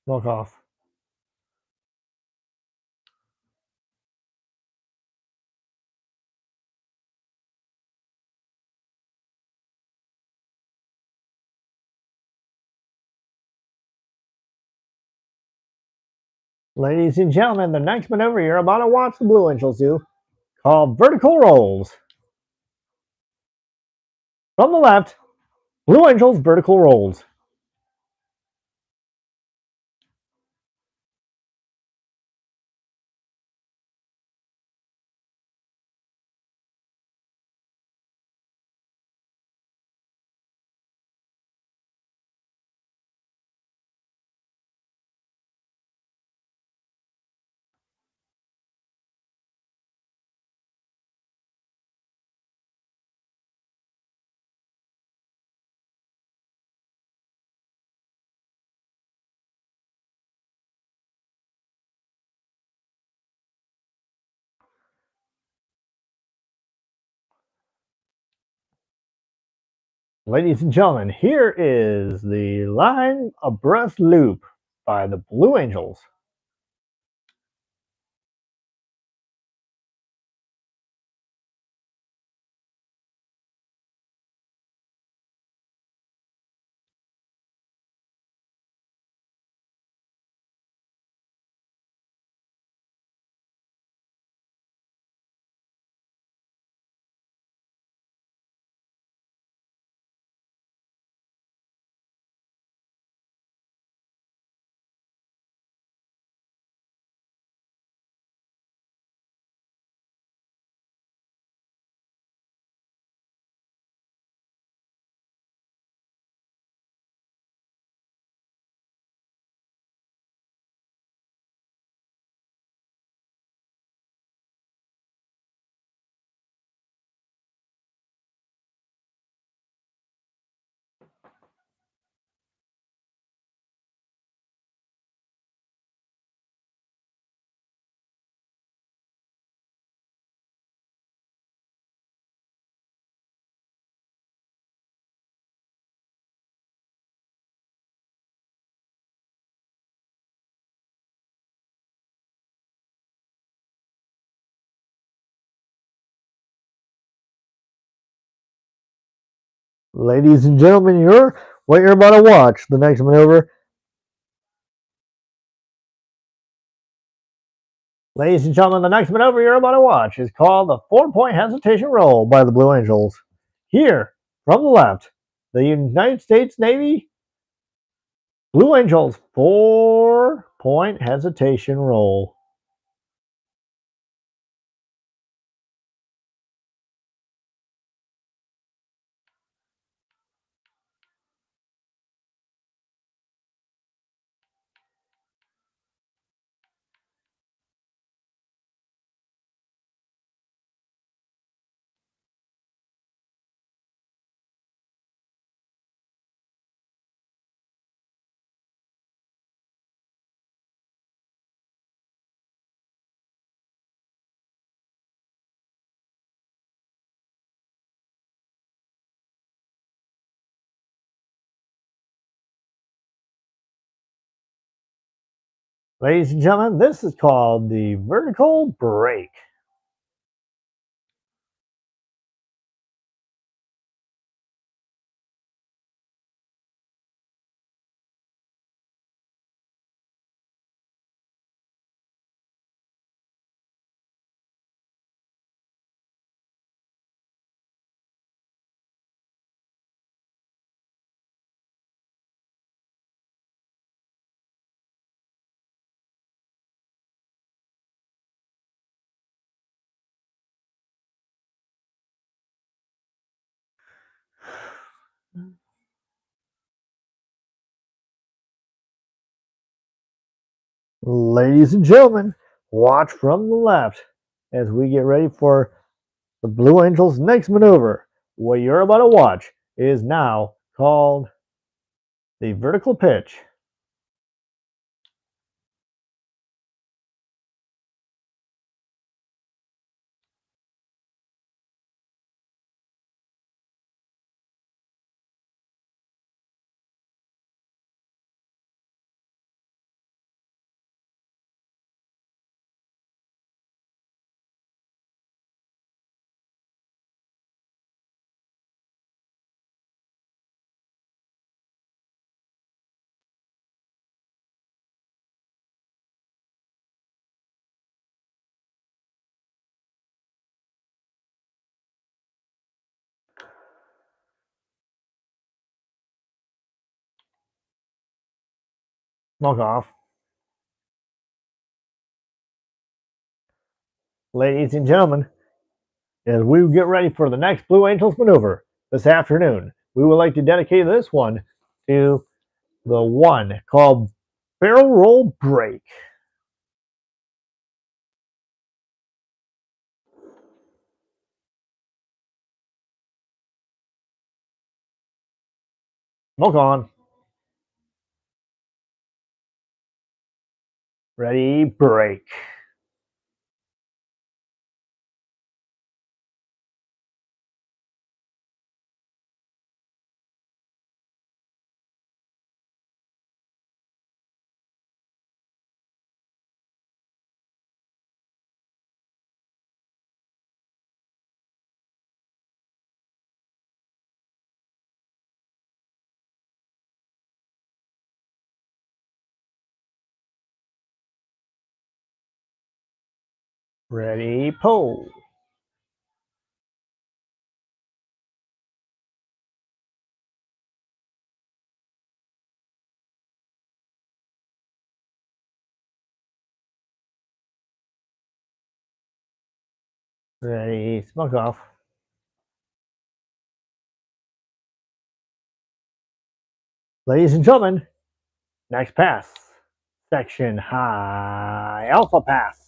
Smoke off. Ladies and gentlemen, the next maneuver you're about to watch the Blue Angels do, called vertical rolls. From the left, Blue Angels vertical rolls. Ladies and gentlemen, here is the line abreast loop by the Blue Angels. Ladies and gentlemen, what you're about to watch, the next maneuver. Ladies and gentlemen, the next maneuver you're about to watch is called the 4-point hesitation roll by the Blue Angels. Here, from the left, the United States Navy Blue Angels 4-point hesitation roll. Ladies and gentlemen, this is called the vertical break. Ladies and gentlemen, watch from the left as we get ready for the Blue Angels' next maneuver. What you're about to watch is now called the vertical pitch. Smoke off. Ladies and gentlemen, as we get ready for the next Blue Angels maneuver this afternoon, we would like to dedicate this one to the one called barrel roll break. Smoke on. Ready, break. Ready, pull. Ready, smoke off. Ladies and gentlemen, next pass. Section high alpha pass.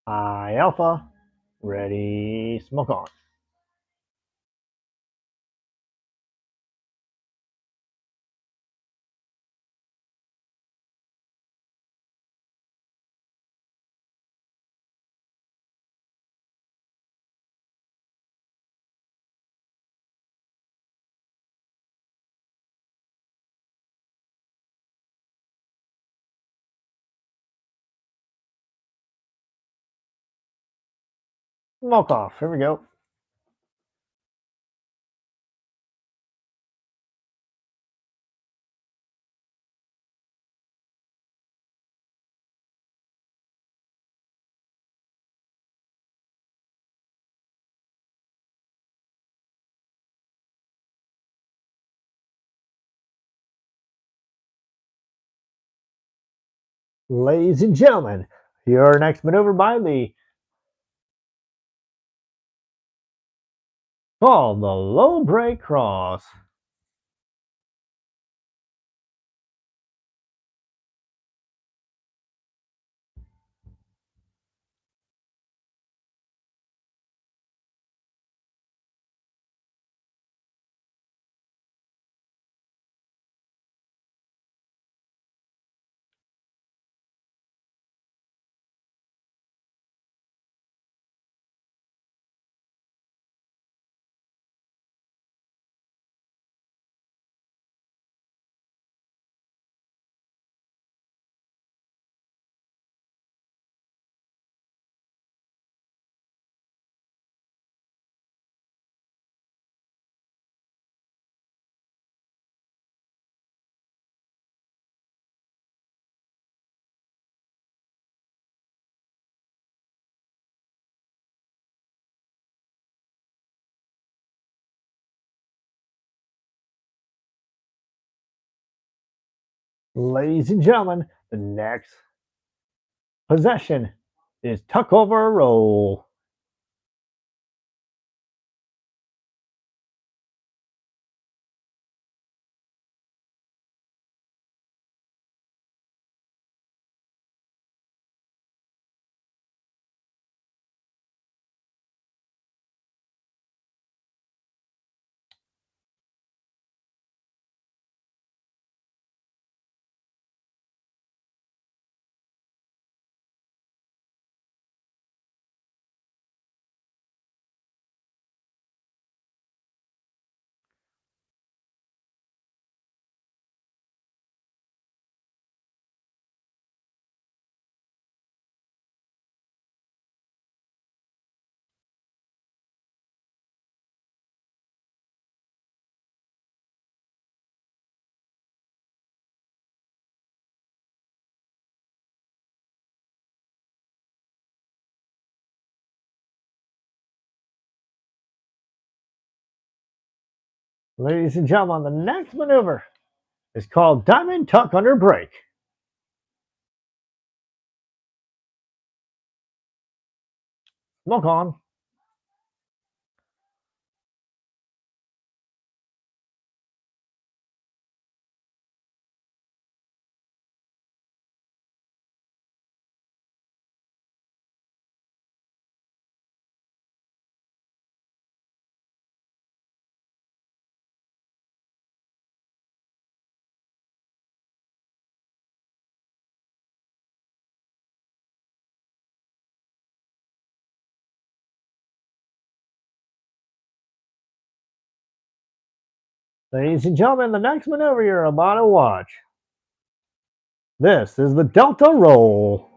High alpha. Ready, smoke on. smoke off. Here we go. Ladies and gentlemen, your next maneuver by the called the low break cross. Ladies and gentlemen, the next possession is tuck over roll. Ladies and gentlemen, the next maneuver is called diamond tuck under break. Smoke on. Ladies and gentlemen, the next maneuver you're about to watch. This is the Delta roll.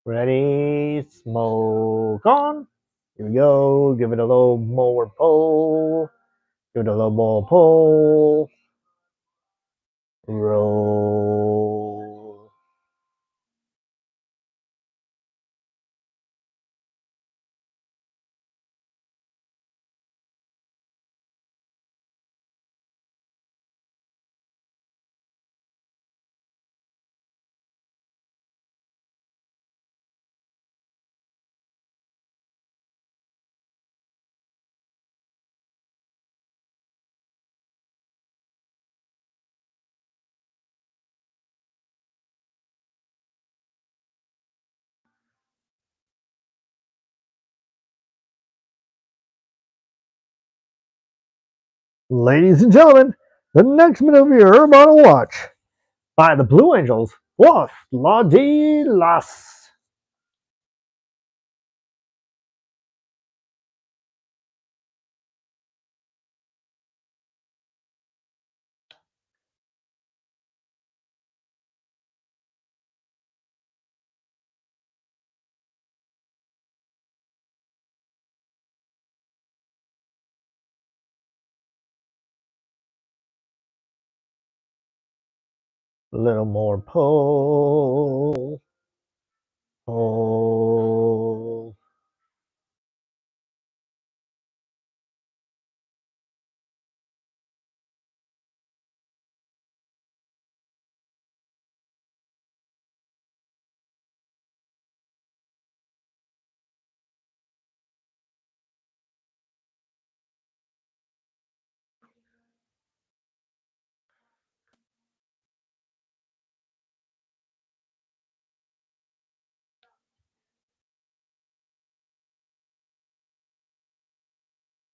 Ready, smoke on. Here we go. Give it a little more pull. Give it a little more pull. Roll. Ladies and gentlemen, the next maneuver you're about to watch by the Blue Angels, Los La de Las. A little more pull. Pull.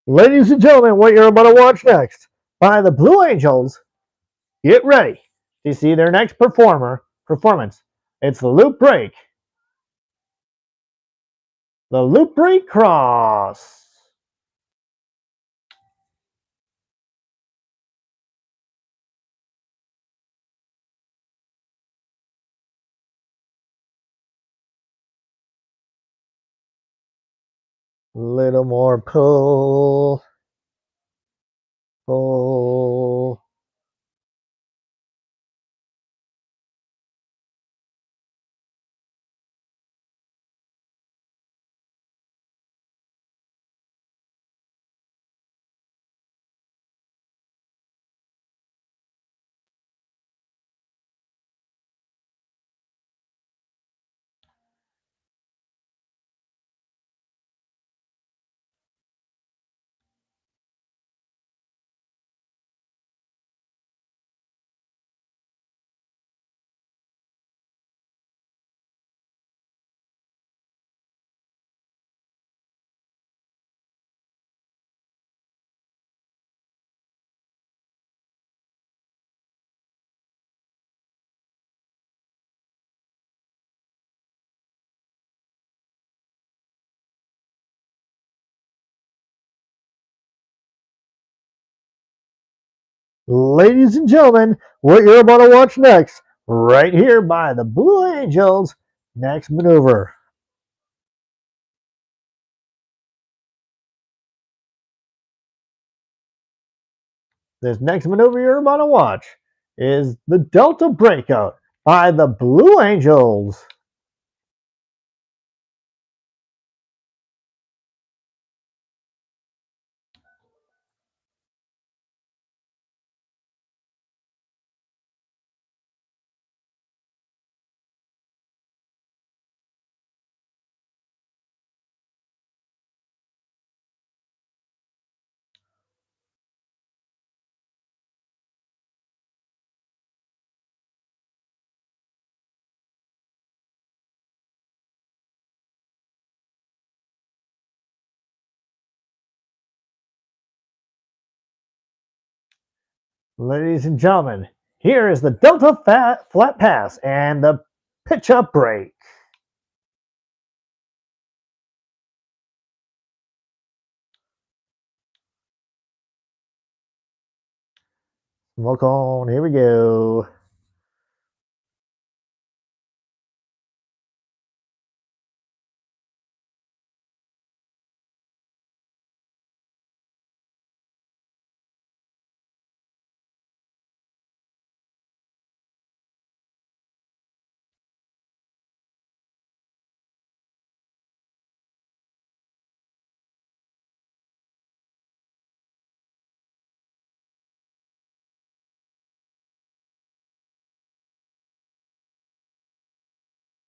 Ladies and gentlemen, what you're about to watch next by the Blue Angels, get ready to see their next performance. It's the loop break. The loop break cross. Little more pull. Pull. Ladies and gentlemen, what you're about to watch next, right here by the Blue Angels, next maneuver. This next maneuver you're about to watch is the Delta Breakout by the Blue Angels. Ladies and gentlemen, here is the Delta Flat Pass and the pitch up break. Smoke on, here we go.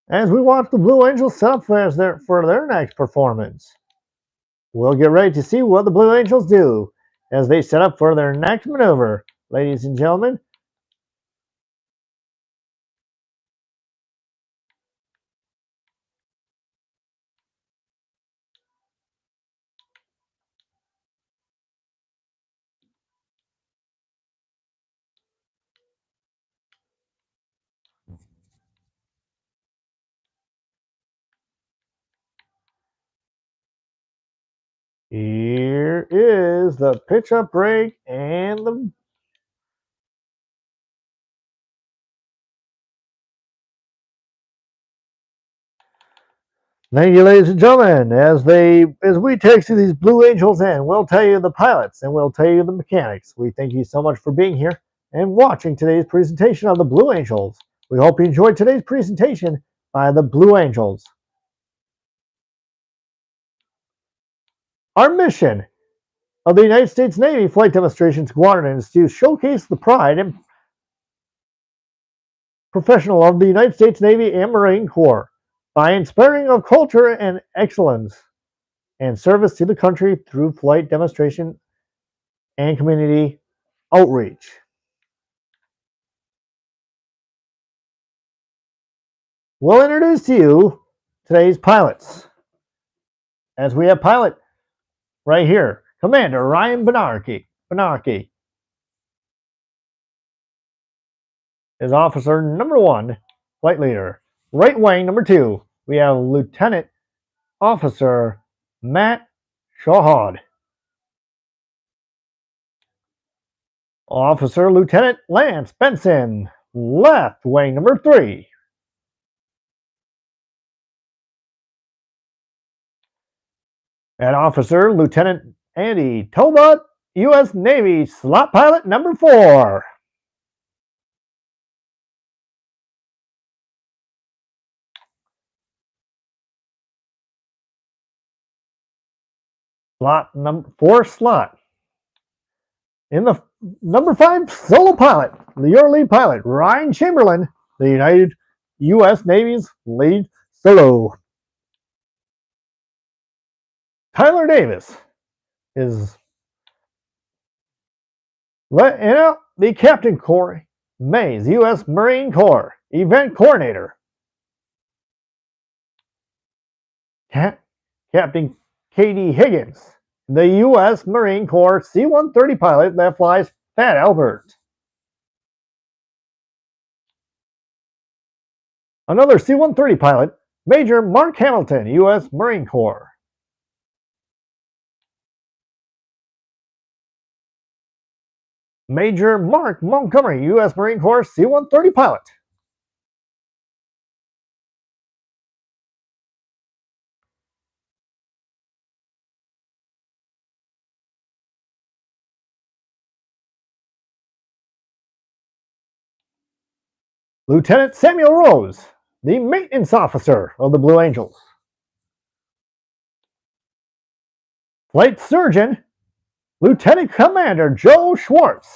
As we watch the Blue Angels set up for their next performance, we'll get ready to see what the Blue Angels do as they set up for their next maneuver. Ladies and gentlemen, here is the pitch up break and the thank you, ladies and gentlemen. As we take you these Blue Angels in, we'll tell you the pilots and we'll tell you the mechanics. We thank you so much for being here, and watching today's presentation of the Blue Angels. We hope you enjoyed today's presentation by the Blue Angels. Our mission of the United States Navy Flight Demonstration Squadron is to showcase the pride and professional of the United States Navy and Marine Corps by inspiring of culture and excellence and service to the country through flight demonstration and community outreach. We'll introduce to you today's pilots, as we have pilot right here, Commander Ryan Benarki is officer number 1, flight leader. Right wing number 2, we have Lieutenant Officer Matt Shahad. Officer Lieutenant Lance Benson, left wing number 3. And Officer Lieutenant Andy Tobot, U.S. Navy slot pilot number 4. Slot number 4 slot. In the number 5 solo pilot, your lead pilot, Ryan Chamberlain, the U.S. Navy's lead solo. Tyler Davis is the Captain Corey Mays, U.S. Marine Corps event coordinator. Captain Katie Higgins, the U.S. Marine Corps C-130 pilot that flies Fat Albert. Another C-130 pilot, Major Mark Hamilton, U.S. Marine Corps. Major Mark Montgomery, U.S. Marine Corps C-130 pilot. Lieutenant Samuel Rose, the maintenance officer of the Blue Angels. Flight Surgeon, Lieutenant Commander Joe Schwartz.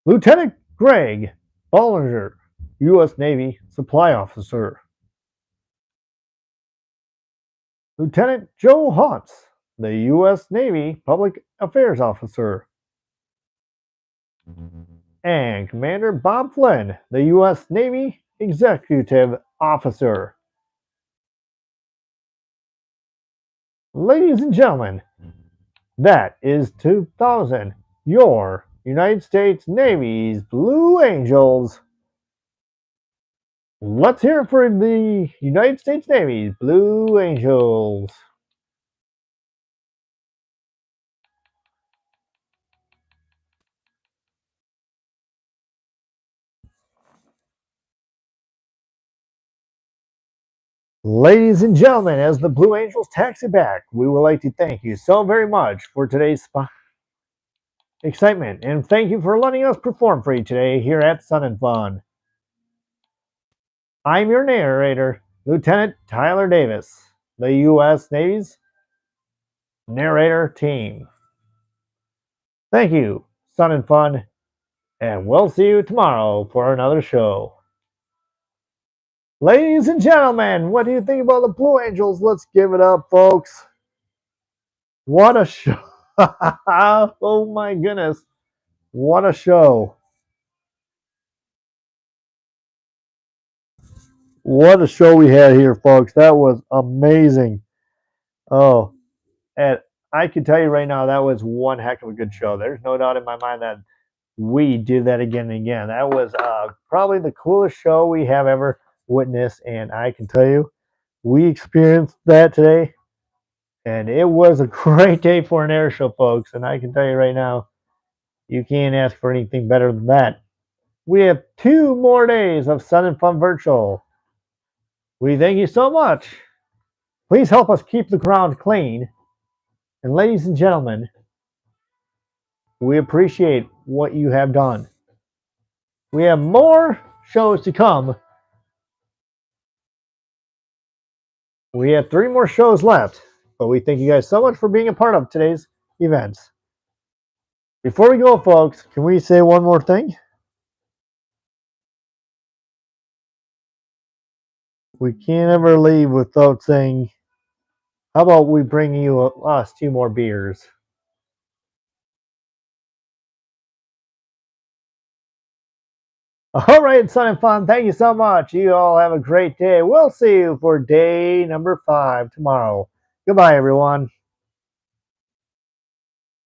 Lieutenant Greg Bollinger, U.S. Navy Supply Officer. Lieutenant Joe Hotz, the U.S. Navy Public Affairs Officer. And Commander Bob Flynn, the U.S. Navy Executive Officer. Ladies and gentlemen, that is 2000, your United States Navy's Blue Angels. Let's hear it for the United States Navy's Blue Angels. Ladies and gentlemen, as the Blue Angels taxi back, we would like to thank you so very much for today's excitement, and thank you for letting us perform for you today here at Sun and Fun. I'm your narrator, Lieutenant Tyler Davis, the U.S. Navy's narrator team. Thank you, Sun and Fun, and we'll see you tomorrow for another show. Ladies and gentlemen, what do you think about the Blue Angels? Let's give it up, folks. What a show. Oh my goodness. What a show. What a show we had here, folks. That was amazing. Oh, and I can tell you right now, that was one heck of a good show. There's no doubt in my mind that we did that again and again. That was probably the coolest show we have ever witnessed, and I can tell you, we experienced that today, and it was a great day for an air show, folks. And I can tell you right now, you can't ask for anything better than that. We have 2 more days of Sun and Fun Virtual. We thank you so much. Please help us keep the ground clean. And ladies and gentlemen, We appreciate what you have done. We have more shows to come. We have 3 more shows left, but we thank you guys so much for being a part of today's events. Before we go, folks, can we say one more thing? We can't ever leave without saying, how about we bring you us 2 more beers? All right, Sun and Fun, thank you so much. You all have a great day. We'll see you for day number 5 tomorrow. Goodbye, everyone.